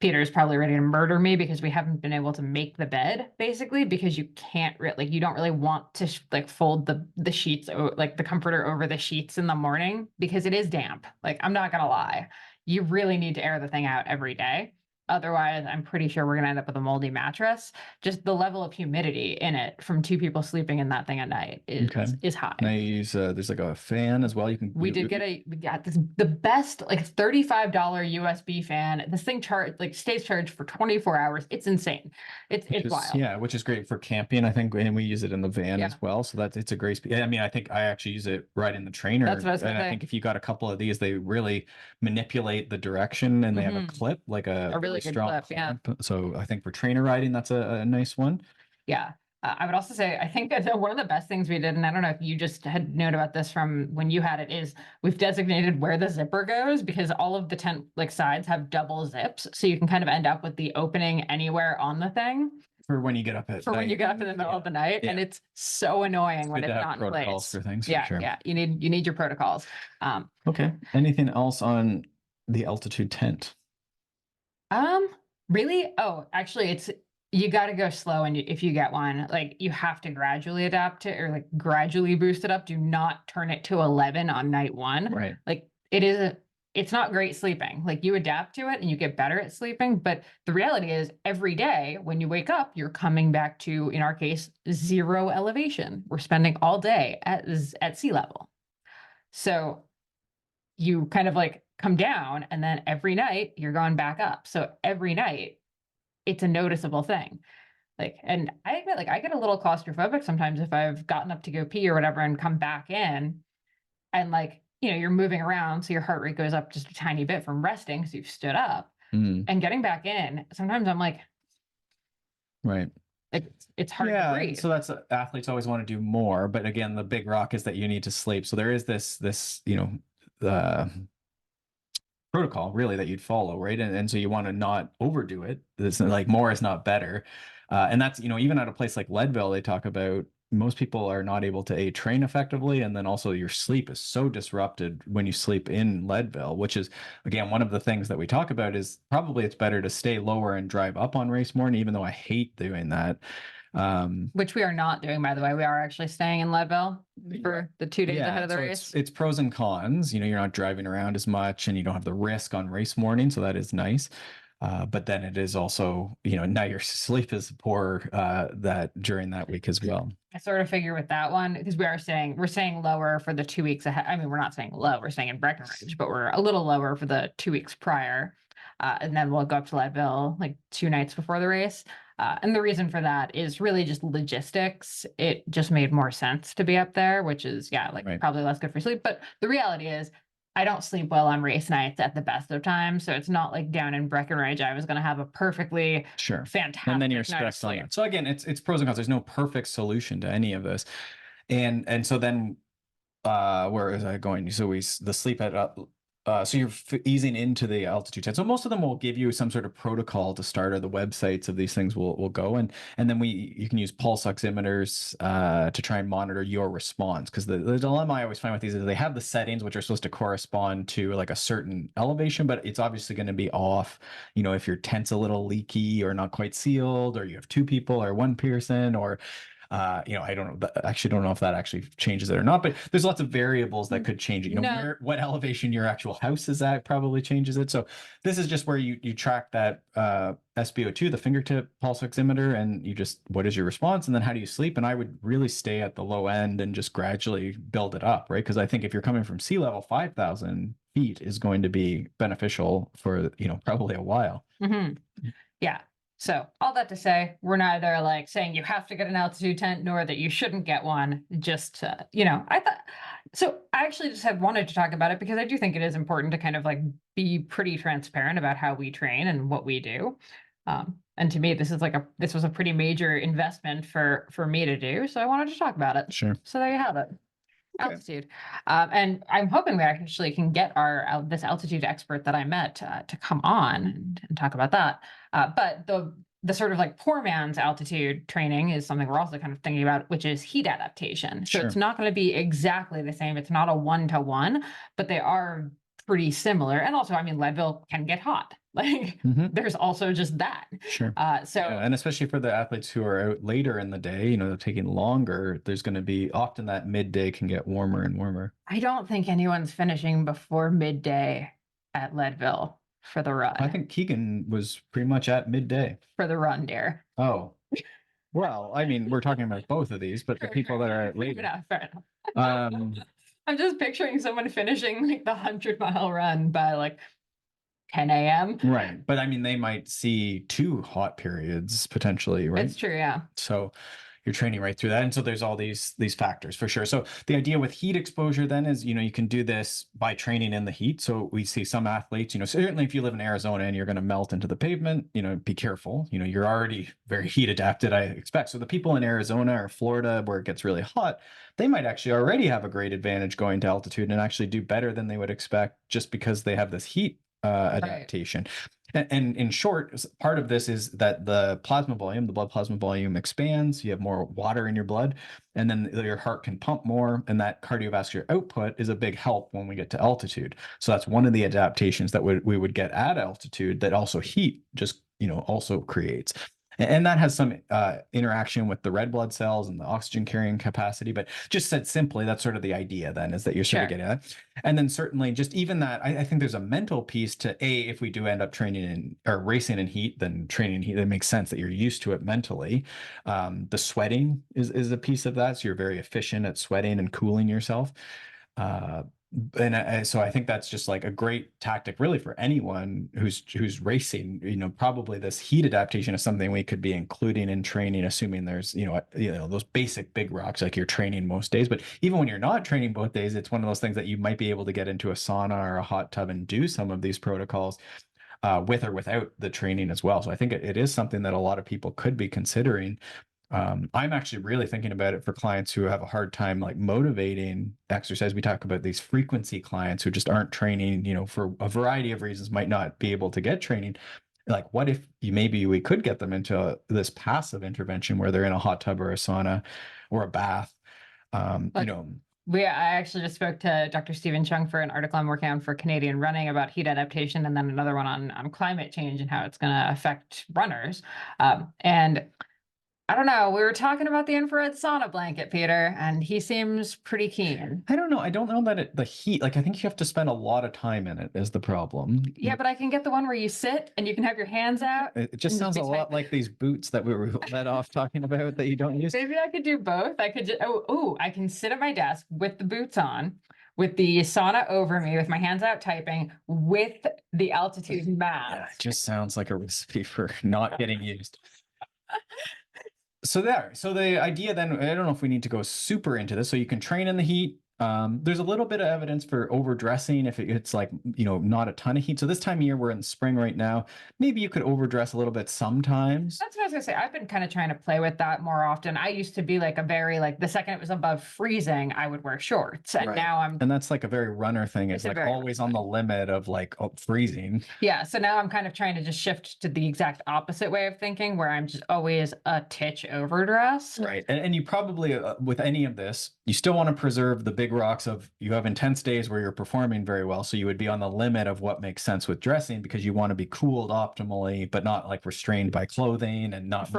A: Peter's probably ready to murder me because we haven't been able to make the bed basically because you can't you don't really want to fold the sheets like the comforter over the sheets in the morning because it is damp. Like I'm not gonna lie, you really need to air the thing out every day. Otherwise, I'm pretty sure we're going to end up with a moldy mattress. Just the level of humidity in it from 2 people sleeping in that thing at night is high.
B: And I use there's like a fan as well. We
A: got the best like $35 USB fan. This thing stays charged for 24 hours. It's insane. It's wild.
B: Yeah, which is great for camping, I think, and we use it in the van as well. So it's a great speed. I mean, I think I actually use it right in the trainer.
A: That's what I was gonna say.
B: I think if you got a couple of these, they really manipulate the direction and they have a clip, like a really strong clip. Yeah. So I think for trainer riding, that's a nice one.
A: Yeah. I would also say, I think that one of the best things we did, and I don't know if you just had known about this from when you had it, is we've designated where the zipper goes because all of the tent sides have double zips. So you can kind of end up with the opening anywhere on the thing.
B: For when you get up at night.
A: When you get up in the middle of the night. Yeah. And it's so annoying when it's not in place.
B: For things,
A: yeah.
B: For sure.
A: Yeah. You need your protocols.
B: Okay. Anything else on the altitude tent?
A: Really? Oh, actually you got to go slow. And if you get one, you have to gradually adapt it or gradually boost it up. Do not turn it to 11 on night 1.
B: Right.
A: It's not great sleeping. You adapt to it and you get better at sleeping. But the reality is every day when you wake up, you're coming back to, in our case, 0 elevation. We're spending all day at sea level. So you kind of come down and then every night you're going back up. So every night it's a noticeable thing. And I admit, I get a little claustrophobic sometimes if I've gotten up to go pee or whatever and come back in and you're moving around. So your heart rate goes up just a tiny bit from resting because you've stood up and getting back in. Sometimes I'm like,
B: right.
A: it's hard to
B: Yeah, and
A: breathe.
B: so that's athletes always want to do more, but again, the big rock is that you need to sleep. So there is this uh, protocol really that you'd follow, right? And so you want to not overdo it. It's like more is not better. And that's, even at a place like Leadville, they talk about most people are not able to train effectively. And then also your sleep is so disrupted when you sleep in Leadville, which is, again, one of the things that we talk about is probably it's better to stay lower and drive up on race morning, even though I hate doing that.
A: Which we are not doing, by the way. We are actually staying in Leadville for the 2 days ahead of the
B: so
A: race.
B: it's pros and cons. You're not driving around as much and you don't have the risk on race morning. So that is nice. But then it is also, now your sleep is poor that during that week as well.
A: I sort of figure with that one, because we're staying lower for the 2 weeks ahead. I mean, we're not staying low, we're staying in Breckenridge, but we're a little lower for the 2 weeks prior. And then we'll go up to Leadville like 2 nights before the race. And the reason for that is really just logistics. It just made more sense to be up there, which is,
B: Right.
A: probably less good for sleep. But the reality is, I don't sleep well on race nights at the best of times. So it's not like down in Breckenridge, I was going to have a perfectly
B: Sure.
A: fantastic
B: And then you're
A: night of
B: stressed on
A: sleep.
B: it. So again, it's pros and cons. There's no perfect solution to any of this. And so then where is I going? So the sleep at so you're easing into the altitude 10. So most of them will give you some sort of protocol to start, or the websites of these things will go, and then you can use pulse oximeters to try and monitor your response, because the dilemma I always find with these is they have the settings which are supposed to correspond to like a certain elevation, but it's obviously going to be off. If your tent's a little leaky or not quite sealed, or you have 2 people or 1 person, or I don't know. Actually, don't know if that actually changes it or not. But there's lots of variables that could change it.
A: No.
B: What elevation your actual house is at probably changes it. So this is just where you track that SpO2, the fingertip pulse oximeter, and what is your response, and then how do you sleep? And I would really stay at the low end and just gradually build it up, right? Because I think if you're coming from sea level, 5,000 feet is going to be beneficial for probably a while.
A: Mm-hmm. Yeah. So all that to say, we're neither like saying you have to get an altitude tent nor that you shouldn't get one. Just, I thought, so I actually just have wanted to talk about it because I do think it is important to kind of like be pretty transparent about how we train and what we do. And to me, this was a pretty major investment for me to do. So I wanted to talk about it.
B: Sure.
A: So there you have it.
B: Okay.
A: Altitude. And I'm hoping we actually can get this altitude expert that I met to come on and talk about that. But the sort of like poor man's altitude training is something we're also kind of thinking about, which is heat adaptation. So it's not going to be exactly the same. It's not a 1-to-1, but they are pretty similar. And also, I mean, Leadville can get hot. Like there's also just that.
B: Sure.
A: And
B: especially for the athletes who are out later in the day, they're taking longer. There's going to be often that midday can get warmer and warmer.
A: I don't think anyone's finishing before midday at Leadville for the run.
B: I think Keegan was pretty much at midday
A: for the run, dear.
B: Oh, well, I mean, we're talking about both of these, but the people that are at later.
A: Fair enough. I'm just picturing someone finishing like the 100-mile run by like 10 a.m.
B: Right. But I mean, they might see 2 hot periods potentially, right?
A: It's true, yeah.
B: So you're training right through that. And so there's all these factors for sure. So the idea with heat exposure then is, you can do this by training in the heat. So we see some athletes, certainly if you live in Arizona and you're going to melt into the pavement, be careful. You're already very heat adapted, I expect. So the people in Arizona or Florida where it gets really hot, they might actually already have a great advantage going to altitude and actually do better than they would expect just because they have this heat adaptation. Right. And in short, part of this is that the blood plasma volume expands. You have more water in your blood, and then your heart can pump more, and that cardiovascular output is a big help when we get to altitude. So that's one of the adaptations that we would get at altitude that also heat just also creates. And that has some interaction with the red blood cells and the oxygen carrying capacity. But just said simply, that's sort of the idea then, is that you're sort of getting at. And then certainly just even that, I think there's a mental piece to if we do end up training or racing in heat, then training in heat, it makes sense that you're used to it mentally. The sweating is a piece of that. So you're very efficient at sweating and cooling yourself. So I think that's just like a great tactic really for anyone who's racing. Probably this heat adaptation is something we could be including in training, assuming there's those basic big rocks like you're training most days. But even when you're not training both days, it's one of those things that you might be able to get into a sauna or a hot tub and do some of these protocols. with or without the training as well. So I think it is something that a lot of people could be considering. I'm actually really thinking about it for clients who have a hard time like motivating exercise. We talk about these frequency clients who just aren't training, for a variety of reasons, might not be able to get training. Like, what if maybe we could get them into this passive intervention where they're in a hot tub or a sauna or a bath?
A: Like, I actually just spoke to Dr. Stephen Chung for an article I'm working on for Canadian Running about heat adaptation, and then another one on climate change and how it's going to affect runners. And I don't know. We were talking about the infrared sauna blanket, Peter, and he seems pretty keen.
B: I don't know. I don't know that the heat, like, I think you have to spend a lot of time in it is the problem.
A: Yeah, but I can get the one where you sit and you can have your hands out.
B: It just sounds a lot like these boots that we were let off talking about that you don't use.
A: Maybe I could do both. I could just, I can sit at my desk with the boots on, with the sauna over me, with my hands out typing, with the altitude mask.
B: Yeah, it just sounds like a recipe for not getting used. So the idea then, I don't know if we need to go super into this. So you can train in the heat. There's a little bit of evidence for overdressing if it's like, not a ton of heat. So this time of year, we're in spring right now. Maybe you could overdress a little bit sometimes.
A: That's what I was gonna say. I've been kind of trying to play with that more often. I used to be like the second it was above freezing, I would wear shorts. And now
B: and that's like a very runner thing. It's like always on the limit of like freezing.
A: Yeah. So now I'm kind of trying to just shift to the exact opposite way of thinking where I'm just always a titch overdressed.
B: Right. And you probably, with any of this, you still want to preserve the big rocks of you have intense days where you're performing very well. So you would be on the limit of what makes sense with dressing because you want to be cooled optimally, but not like restrained by clothing and not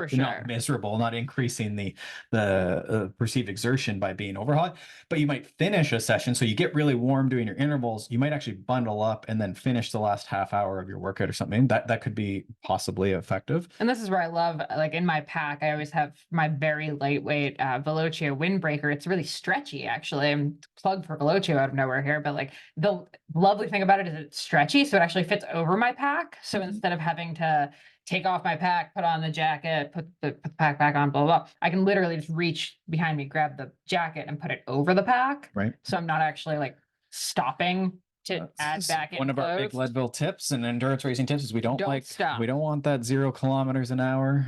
B: miserable, not increasing the perceived exertion by being overhot. But you might finish a session. So you get really warm doing your intervals. You might actually bundle up and then finish the last half hour of your workout or something. That could be possibly effective.
A: And this is where I love, like in my pack, I always have my very lightweight Velocio windbreaker. It's really stretchy, actually. I'm plugged for Velocio out of nowhere here, but like the lovely thing about it is it's stretchy, so it actually fits over my pack. So instead of having to take off my pack, put on the jacket, put the pack back on, blah, blah, blah, I can literally just reach behind me, grab the jacket and put it over the pack.
B: Right.
A: So I'm not actually like stopping to add back in.
B: One of our big Leadville tips and endurance racing tips is we don't want that 0 kilometers an hour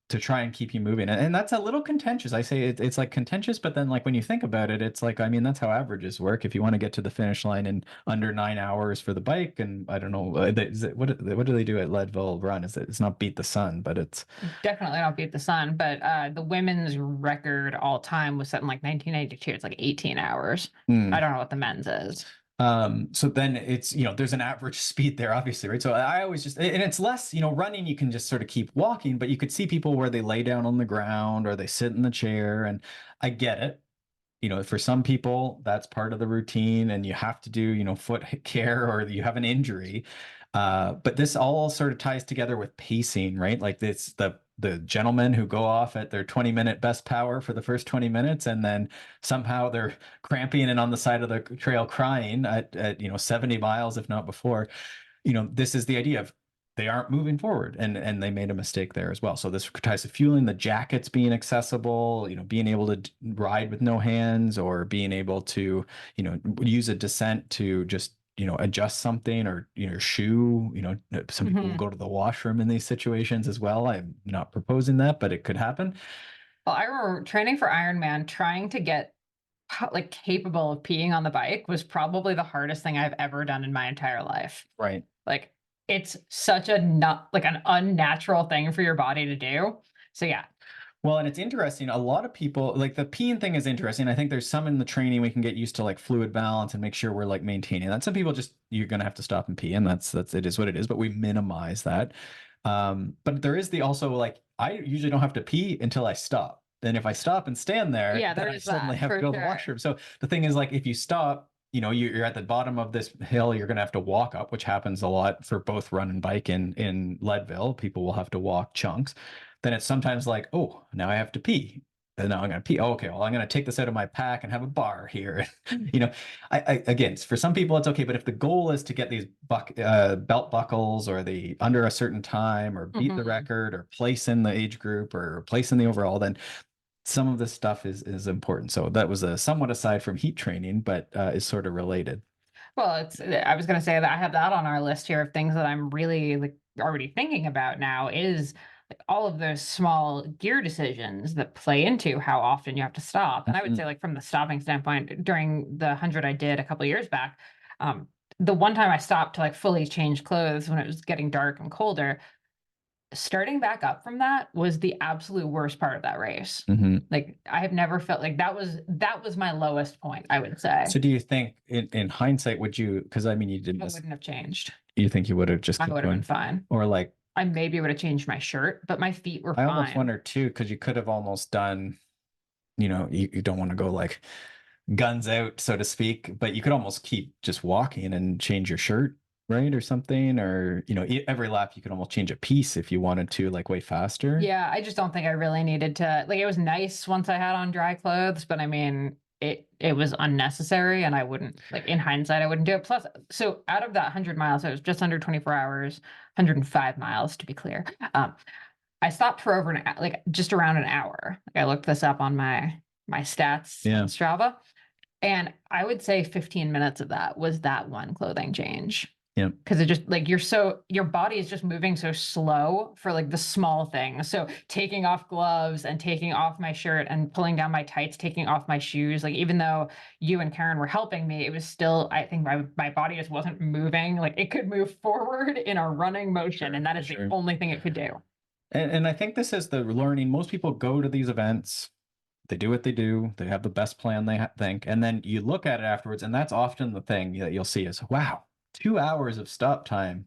B: to try and keep you moving. And that's a little contentious. I say it's like contentious, but then like when you think about it, it's like, I mean, that's how averages work. If you want to get to the finish line in under 9 hours for the bike, and I don't know, what do they do at Leadville Run? It's not beat the sun, but it's
A: definitely not beat the sun. But the women's record all time was set in like 1992. It's like 18 hours. I don't know what the men's is.
B: So then it's, there's an average speed there, obviously, right? So I always and it's less, running, you can just sort of keep walking, but you could see people where they lay down on the ground or they sit in the chair. And I get it. For some people, that's part of the routine and you have to do, foot care or you have an injury. But this all sort of ties together with pacing, right? Like the gentlemen who go off at their 20-minute best power for the first 20 minutes, and then somehow they're cramping and on the side of the trail crying at 70 miles, if not before. This is the idea of they aren't moving forward and they made a mistake there as well. So this ties to fueling, the jackets being accessible, being able to ride with no hands or being able to, use a descent to just adjust something or, shoe, some people will go to the washroom in these situations as well. I'm not proposing that, but it could happen.
A: Well, I remember training for Ironman, trying to get like capable of peeing on the bike was probably the hardest thing I've ever done in my entire life.
B: Right.
A: Like it's such an unnatural thing for your body to do. So yeah.
B: Well, and it's interesting. A lot of people like the peeing thing is interesting. I think there's some in the training we can get used to, like fluid balance and make sure we're like maintaining that. Some people you're going to have to stop and pee, and that's it is what it is, but we minimize that. But there is also like, I usually don't have to pee until I stop. And if I stop and stand there, then I suddenly have to go to the washroom. So the thing is, like, if you stop, you're at the bottom of this hill, you're going to have to walk up, which happens a lot for both run and bike in Leadville. People will have to walk chunks. Then it's sometimes like, oh, now I have to pee. And now I'm going to pee. Oh, okay, well, I'm going to take this out of my pack and have a bar here. Again, for some people it's okay, but if the goal is to get these belt buckles or the under a certain time or beat the record or place in the age group or place in the overall, then some of this stuff is important. So that was somewhat aside from heat training, but is sort of related.
A: Well, I was going to say that I have that on our list here of things that I'm really like already thinking about now is like all of those small gear decisions that play into how often you have to stop. And I would
B: Mhm.
A: say, like, from the stopping standpoint, during the 100 I did a couple years back, um, the one time I stopped to like fully change clothes when it was getting dark and colder, starting back up from that was the absolute worst part of that race.
B: Mhm.
A: Like, I have never felt like that was my lowest point, I would say.
B: So do you think in hindsight, would you, because I mean, you did
A: I
B: miss,
A: wouldn't have changed.
B: you think you would have just
A: I
B: kept
A: would have been
B: going?
A: fine.
B: Or like,
A: I maybe would have changed my shirt, but my feet were
B: I almost
A: fine.
B: wonder too, because you could have almost done, you don't want to go like guns out, so to speak, but you could almost keep just walking and change your shirt, right? Or something, or, every lap you could almost change a piece if you wanted to, like way faster.
A: Yeah, I just don't think I really needed to, like, it was nice once I had on dry clothes, but I mean, it was unnecessary and I wouldn't, like, in hindsight, I wouldn't do it. Plus, so out of that 100 miles, it was just under 24 hours, 105 miles to be clear. Um, I stopped for over like just around an hour. Like, I looked this up on my stats
B: Yeah.
A: on Strava, and I would say 15 minutes of that was that one clothing change.
B: Yeah.
A: Because it just like your body is just moving so slow for like the small things. So taking off gloves and taking off my shirt and pulling down my tights, taking off my shoes. Like, even though you and Karen were helping me, it was still, I think my body just wasn't moving. Like, it could move forward in a running motion, and that is the
B: Sure.
A: only thing it could do.
B: And I think this is the learning. Most people go to these events, they do what they do, they have the best plan they think, and then you look at it afterwards, and that's often the thing that you'll see is, wow, 2 hours of stop time,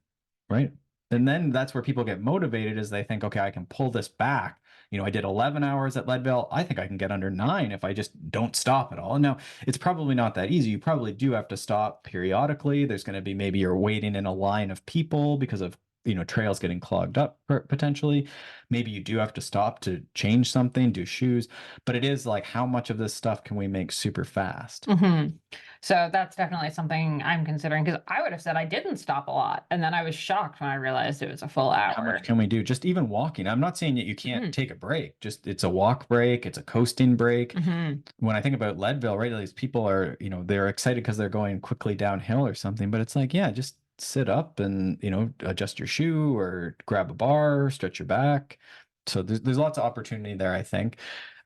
B: right? And then that's where people get motivated, is they think, okay, I can pull this back. I did 11 hours at Leadville. I think I can get under 9 if I just don't stop at all. Now, it's probably not that easy. You probably do have to stop periodically. There's going to be, maybe you're waiting in a line of people because of trails getting clogged up potentially. Maybe you do have to stop to change something, do shoes, but it is like, how much of this stuff can we make super fast?
A: Mhm. So that's definitely something I'm considering, because I would have said I didn't stop a lot, and then I was shocked when I realized it was a full
B: How much
A: hour.
B: can we do? Just even walking. I'm not saying that you can't
A: Mhm,
B: take a break. Just, it's a walk break, it's a coasting break.
A: mhm.
B: When I think about Leadville, right, these people are, they're excited because they're going quickly downhill or something, but it's like, yeah, just sit up and, adjust your shoe or grab a bar, stretch your back. So there's lots of opportunity there, I think.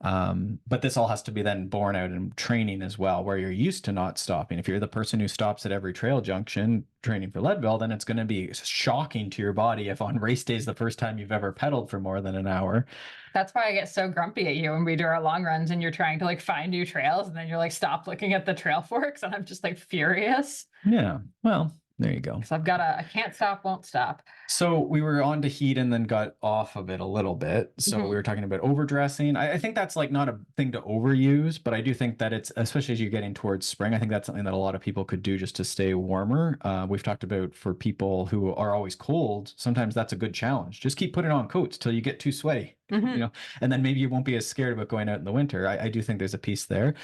B: But this all has to be then borne out in training as well, where you're used to not stopping. If you're the person who stops at every trail junction training for Leadville, then it's going to be shocking to your body if on race days the first time you've ever pedaled for more than an hour.
A: That's why I get so grumpy at you when we do our long runs and you're trying to like find new trails, and then you're like, stop looking at the trail forks, and I'm just like furious
B: Yeah, well, there you go.
A: because I can't stop, won't stop.
B: So we were on to heat and then got off of it a little bit. So we were talking about overdressing. I think that's like not a thing to overuse, but I do think that it's, especially as you're getting towards spring, I think that's something that a lot of people could do just to stay warmer. We've talked about, for people who are always cold, sometimes that's a good challenge. Just keep putting on coats till you get too sweaty,
A: Mhm.
B: and then maybe you won't be as scared about going out in the winter. I do think there's a piece there.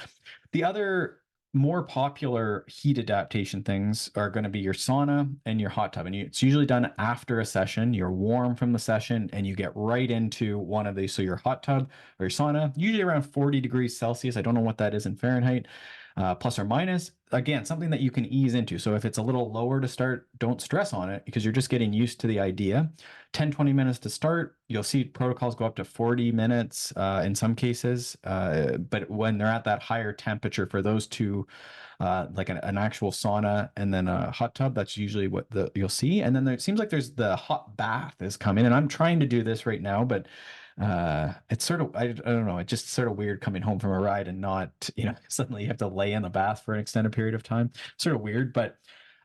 B: The other more popular heat adaptation things are going to be your sauna and your hot tub. And it's usually done after a session. You're warm from the session and you get right into one of these. So your hot tub or your sauna, usually around 40 degrees Celsius. I don't know what that is in Fahrenheit, plus or minus. Again, something that you can ease into. So if it's a little lower to start, don't stress on it, because you're just getting used to the idea. 10-20 minutes to start. You'll see protocols go up to 40 minutes in some cases. But when they're at that higher temperature for those two, like an actual sauna and then a hot tub, that's usually what you'll see. And then it seems like there's the hot bath is coming, and I'm trying to do this right now, but it's sort of, I don't know, it's just sort of weird coming home from a ride and not, suddenly you have to lay in the bath for an extended period of time. Sort of weird, but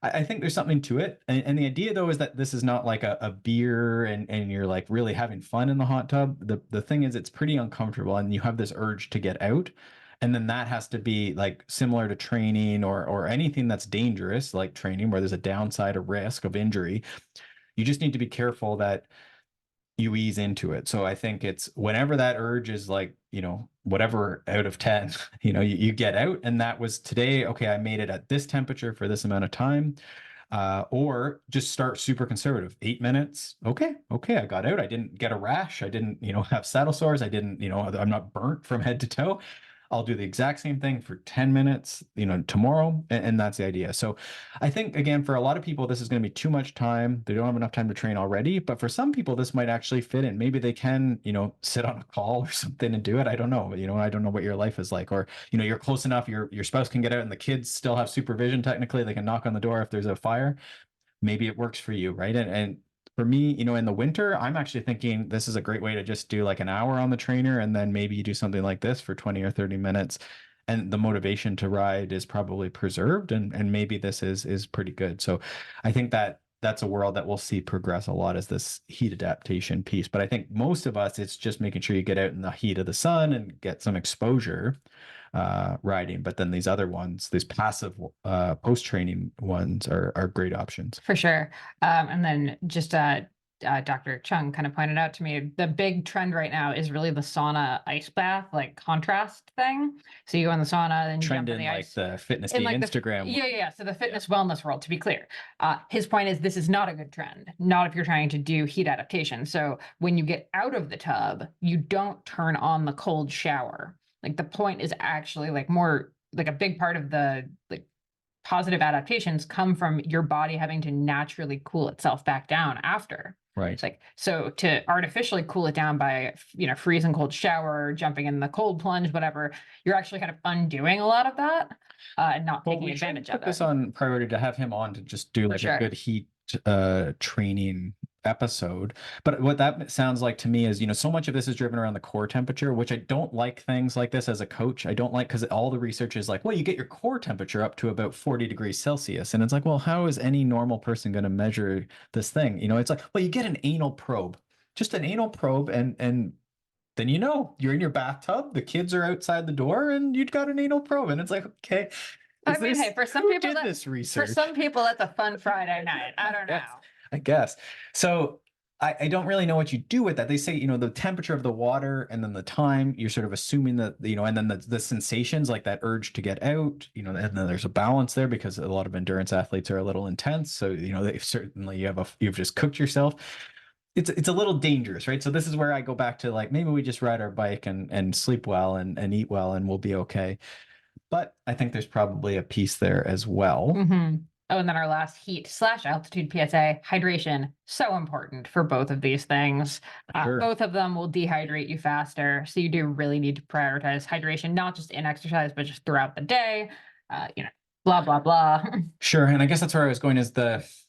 B: I think there's something to it. And the idea though is that this is not like a beer and you're like really having fun in the hot tub. The thing is, it's pretty uncomfortable and you have this urge to get out. And then that has to be like similar to training or anything that's dangerous, like training, where there's a downside, a risk of injury. You just need to be careful that you ease into it. So I think it's whenever that urge is like, whatever out of 10, you get out. And that was today. Okay, I made it at this temperature for this amount of time. Or just start super conservative, 8 minutes. Okay, I got out. I didn't get a rash. I didn't, have saddle sores. I didn't, I'm not burnt from head to toe. I'll do the exact same thing for 10 minutes, tomorrow. And that's the idea. So I think, again, for a lot of people, this is going to be too much time. They don't have enough time to train already. But for some people, this might actually fit in. Maybe they can, sit on a call or something and do it. I don't know. I don't know what your life is like. Or, you're close enough, your spouse can get out and the kids still have supervision. Technically, they can knock on the door if there's a fire. Maybe it works for you, right? And for me, in the winter, I'm actually thinking this is a great way to just do like an hour on the trainer, and then maybe you do something like this for 20 or 30 minutes. And the motivation to ride is probably preserved, and maybe this is pretty good. So I think that's a world that we'll see progress a lot, is this heat adaptation piece. But I think most of us, it's just making sure you get out in the heat of the sun and get some exposure riding. But then these other ones, these passive post-training ones are great options.
A: For sure. And then just Dr. Chung kind of pointed out to me, the big trend right now is really the sauna ice bath, like contrast thing. So you go in the sauna, then you
B: Trend
A: jump in
B: in
A: the
B: like
A: ice.
B: the fitness
A: In like
B: Instagram.
A: Yeah. So the fitness wellness world, to be clear, his point is this is not a good trend, not if you're trying to do heat adaptation. So when you get out of the tub, you don't turn on the cold shower. Like the point is actually like more like a big part of the like positive adaptations come from your body having to naturally cool itself back down after.
B: Right.
A: It's like, so to artificially cool it down by, freezing cold shower, jumping in the cold plunge, whatever, you're actually kind of undoing a lot of that and not taking advantage of it.
B: Put this on priority to have him on to just do like a good heat training episode. But what that sounds like to me is, so much of this is driven around the core temperature, which I don't like things like this as a coach. I don't like, because all the research is like, well, you get your core temperature up to about 40 degrees Celsius. And it's like, well, how is any normal person going to measure this thing? It's like, well, you get an anal probe, just an anal probe, and then you're in your bathtub, the kids are outside the door, and you've got an anal probe. And it's like, okay.
A: I mean, hey, for some people,
B: this research?
A: For some people, that's a fun Friday night. I don't know.
B: I guess. So I don't really know what you do with that. They say, the temperature of the water and then the time, you're sort of assuming that, and then the sensations, like that urge to get out, and then there's a balance there, because a lot of endurance athletes are a little intense. So, you've just cooked yourself. It's a little dangerous, right? So this is where I go back to, like, maybe we just ride our bike and sleep well and eat well, and we'll be okay. But I think there's probably a piece there as well.
A: Mm-hmm. Oh, and then our last heat/altitude PSA, hydration, so important for both of these things.
B: Sure.
A: Both of them will dehydrate you faster. So you do really need to prioritize hydration, not just in exercise, but just throughout the day, blah, blah, blah.
B: Sure. And I guess that's where I was going, is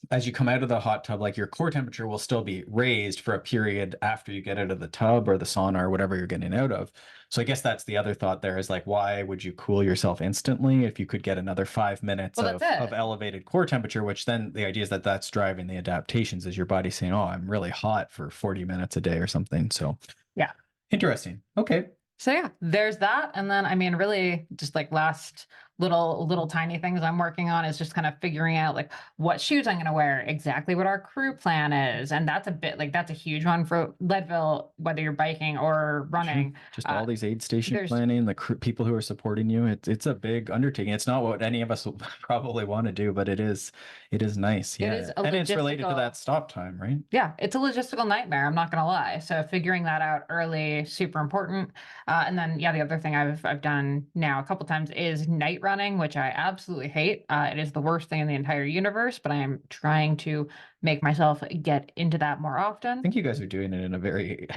B: as you come out of the hot tub, like your core temperature will still be raised for a period after you get out of the tub or the sauna or whatever you're getting out of. So I guess that's the other thought there, is like, why would you cool yourself instantly if you could get another 5 minutes of elevated core temperature, which then the idea is that that's driving the adaptations, is your body saying, oh, I'm really hot for 40 minutes a day or something. So yeah. Interesting. Okay.
A: So yeah, there's that. And then, I mean, really just like last little tiny things I'm working on is just kind of figuring out like what shoes I'm going to wear, exactly what our crew plan is. And that's a huge one for Leadville, whether you're biking or running.
B: Just all these aid station planning, the people who are supporting you. It's a big undertaking. It's not what any of us will probably want to do, but it is nice. Yeah. And it's related to that stop time, right?
A: Yeah. It's a logistical nightmare. I'm not going to lie. So figuring that out early, super important. And then, yeah, the other thing I've done now a couple times is night running, which I absolutely hate. It is the worst thing in the entire universe, but I am trying to make myself get into that more often.
B: I think you guys are doing it in a very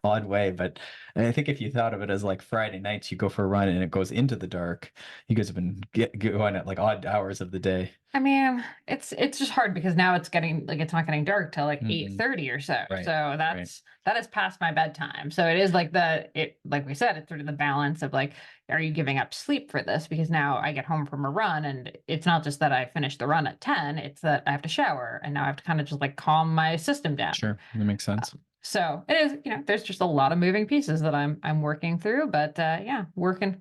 B: odd way, but I think if you thought of it as like Friday nights, you go for a run and it goes into the dark. You guys have been going at like odd hours of the day.
A: I mean, it's just hard because now it's getting like, it's not getting dark till like 8:30 or so.
B: Right.
A: So that is past my bedtime. So it is like like we said, it's sort of the balance of like, are you giving up sleep for this? Because now I get home from a run and it's not just that I finished the run at 10, it's that I have to shower and now I have to kind of just like calm my system down.
B: Sure. That makes sense.
A: So it is, there's just a lot of moving pieces that I'm working through, but yeah, working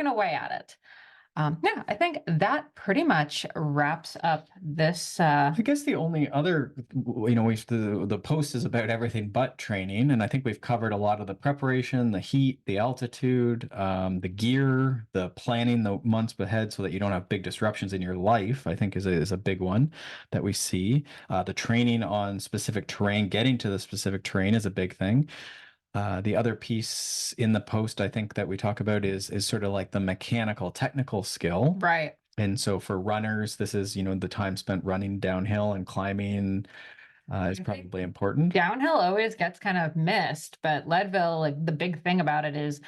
A: away at it. Yeah, I think that pretty much wraps up this.
B: I guess the only other, the post is about everything but training. And I think we've covered a lot of the preparation, the heat, the altitude, the gear, the planning the months ahead so that you don't have big disruptions in your life, I think is a big one that we see. The training on specific terrain, getting to the specific terrain is a big thing. The other piece in the post I think that we talk about is sort of like the mechanical technical skill.
A: Right.
B: And so for runners, this is, the time spent running downhill and climbing is
A: I think
B: probably important.
A: downhill always gets kind of missed, but Leadville, like the big thing about it is,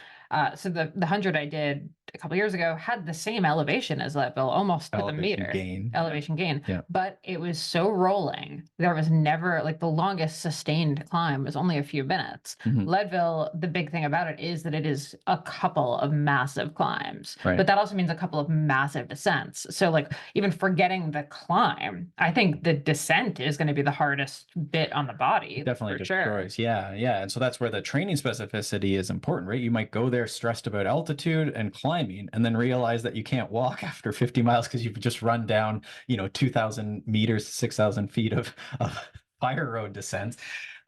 A: so the 100 I did a couple years ago had the same elevation as Leadville, almost to the
B: Elevation
A: meter.
B: gain.
A: Elevation gain,
B: Yeah.
A: but it was so rolling. There was never like the longest sustained climb was only a few minutes.
B: Mhm.
A: Leadville, the big thing about it is that it is a couple of massive climbs,
B: Right.
A: but that also means a couple of massive descents. So like even forgetting the climb, I think the descent is going to be the hardest bit on the body.
B: Definitely
A: for sure.
B: destroys. Yeah, yeah. And so that's where the training specificity is important, right? You might go there stressed about altitude and climbing, and then realize that you can't walk after 50 miles because you've just run down, 2,000 meters, 6,000 feet of fire road descents.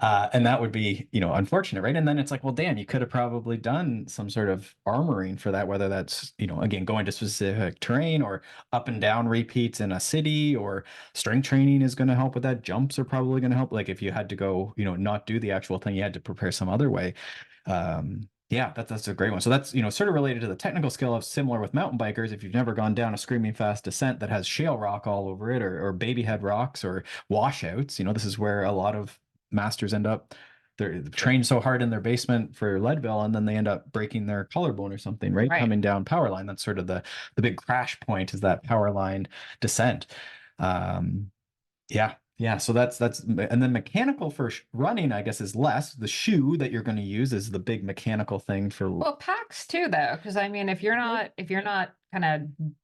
B: And that would be, unfortunate, right? And then it's like, well, damn, you could have probably done some sort of armoring for that, whether that's, again, going to specific terrain or up and down repeats in a city, or strength training is going to help with that. Jumps are probably going to help. Like if you had to go, not do the actual thing, you had to prepare some other way. Yeah, that's a great one. So that's, sort of related to the technical skill of similar with mountain bikers. If you've never gone down a screaming fast descent that has shale rock all over it, or baby head rocks or washouts, this is where a lot of masters end up. They're trained so hard in their basement for Leadville, and then they end up breaking their collarbone or something, right?
A: Right.
B: Coming down power line. That's sort of the big crash point, is that power line descent. Yeah. Yeah, so that's and then mechanical for running, I guess, is less. The shoe that you're going to use is the big mechanical thing for.
A: Well, packs too, though, because I mean, if you're not kind of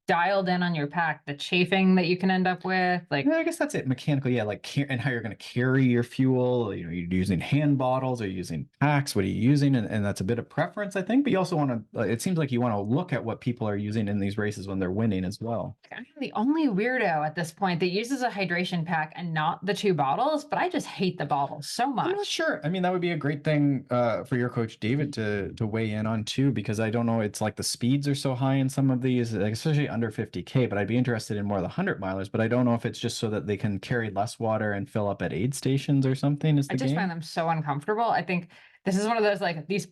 A: dialed in on your pack, the chafing that you can end up with, like,
B: Yeah, I guess that's it. Mechanical, yeah, like and how you're going to carry your fuel. You're using hand bottles or using packs. What are you using? And that's a bit of preference, I think. But you also want to. It seems like you want to look at what people are using in these races when they're winning as well.
A: I'm the only weirdo at this point that uses a hydration pack and not the two bottles, but I just hate the bottles so
B: I'm not
A: much.
B: sure. I mean, that would be a great thing for your coach David to weigh in on too, because I don't know. It's like the speeds are so high in some of these, like especially under 50K. But I'd be interested in more of the 100 milers. But I don't know if it's just so that they can carry less water and fill up at aid stations or something. Is the
A: I just
B: game?
A: find them so uncomfortable. I think this is one of those like these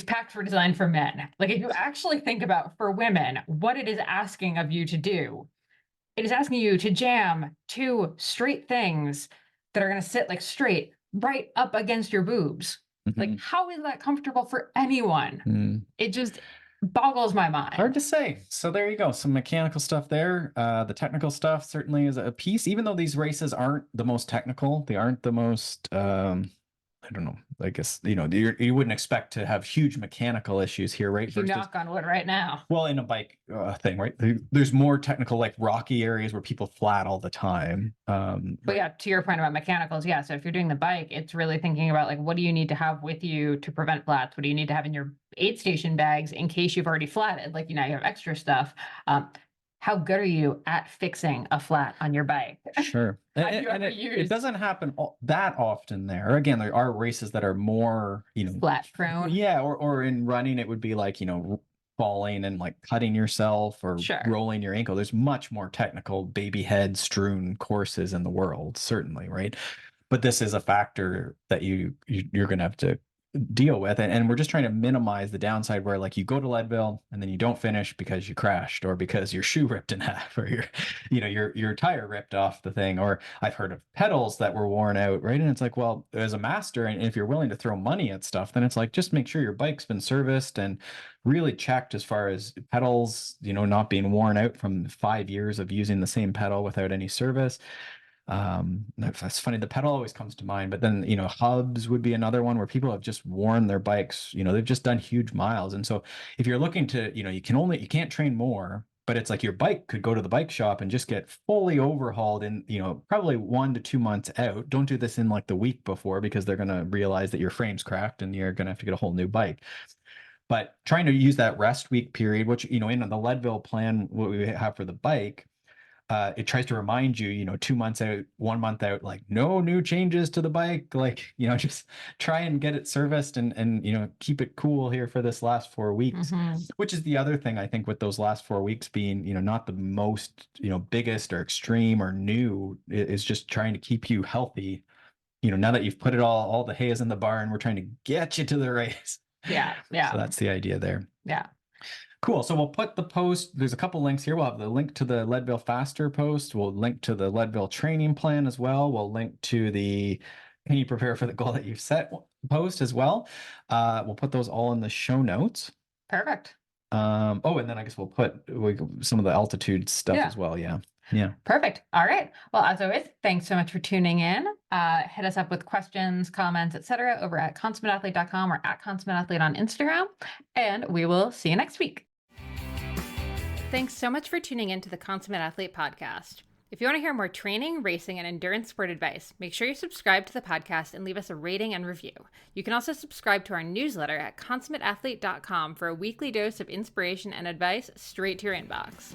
A: packs were designed for men. Like if you actually think about for women, what it is asking of you to do, it is asking you to jam two straight things that are going to sit like straight right up against your boobs. Like,
B: Mhm.
A: how is that comfortable for anyone?
B: Mm.
A: It just boggles my mind.
B: Hard to say. So there you go. Some mechanical stuff there. The technical stuff certainly is a piece, even though these races aren't the most technical. They aren't the most, I don't know. I guess, you wouldn't expect to have huge mechanical issues here, right?
A: If you knock on wood right now.
B: Well, in a bike thing, right? There's more technical, like rocky areas where people flat all the time.
A: But yeah, to your point about mechanicals, yeah. So if you're doing the bike, it's really thinking about like, what do you need to have with you to prevent flats? What do you need to have in your aid station bags in case you've already flatted? Like, you have extra stuff. How good are you at fixing a flat on your bike?
B: Sure.
A: Have you
B: And
A: ever
B: it doesn't happen that often there. Again, there are races that are more,
A: flat prone?
B: yeah, or in running, it would be like, falling and like cutting yourself or
A: Sure.
B: rolling your ankle. There's much more technical baby head strewn courses in the world, certainly, right? But this is a factor that you're going to have to deal with, and we're just trying to minimize the downside where like you go to Leadville and then you don't finish because you crashed or because your shoe ripped in half or your tire ripped off the thing. Or I've heard of pedals that were worn out, right? And it's like, well, as a master, and if you're willing to throw money at stuff, then it's like just make sure your bike's been serviced and really checked as far as pedals, not being worn out from 5 years of using the same pedal without any service. That's funny. The pedal always comes to mind, but then, hubs would be another one where people have just worn their bikes, they've just done huge miles. And so if you're looking to, you can't train more, but it's like your bike could go to the bike shop and just get fully overhauled in, probably 1 to 2 months out. Don't do this in like the week before, because they're going to realize that your frame's cracked and you're going to have to get a whole new bike. But trying to use that rest week period, which, in the Leadville plan, what we have for the bike, it tries to remind you, 2 months out, 1 month out, like no new changes to the bike, like, just try and get it serviced and keep it cool here for this last 4 weeks, which is the other thing I think with those last 4 weeks being, not the most, biggest or extreme or new, is just trying to keep you healthy now that you've put it all the hay is in the barn, we're trying to get you to the race.
A: Yeah.
B: So that's the idea there.
A: Yeah.
B: Cool. So we'll put the post, there's a couple links here. We'll have the link to the Leadville Faster post. We'll link to the Leadville training plan as well. We'll link to the Can You Prepare for the Goal That You've Set post as well. We'll put those all in the show notes.
A: Perfect.
B: And then I guess we'll put some of the altitude stuff as well. Yeah.
A: Perfect. All right. Well, as always, thanks so much for tuning in. Hit us up with questions, comments, etc. over at consummateathlete.com or at consummateathlete on Instagram. And we will see you next week. Thanks so much for tuning in to the Consummate Athlete podcast. If you want to hear more training, racing, and endurance sport advice, make sure you subscribe to the podcast and leave us a rating and review. You can also subscribe to our newsletter at consummateathlete.com for a weekly dose of inspiration and advice straight to your inbox.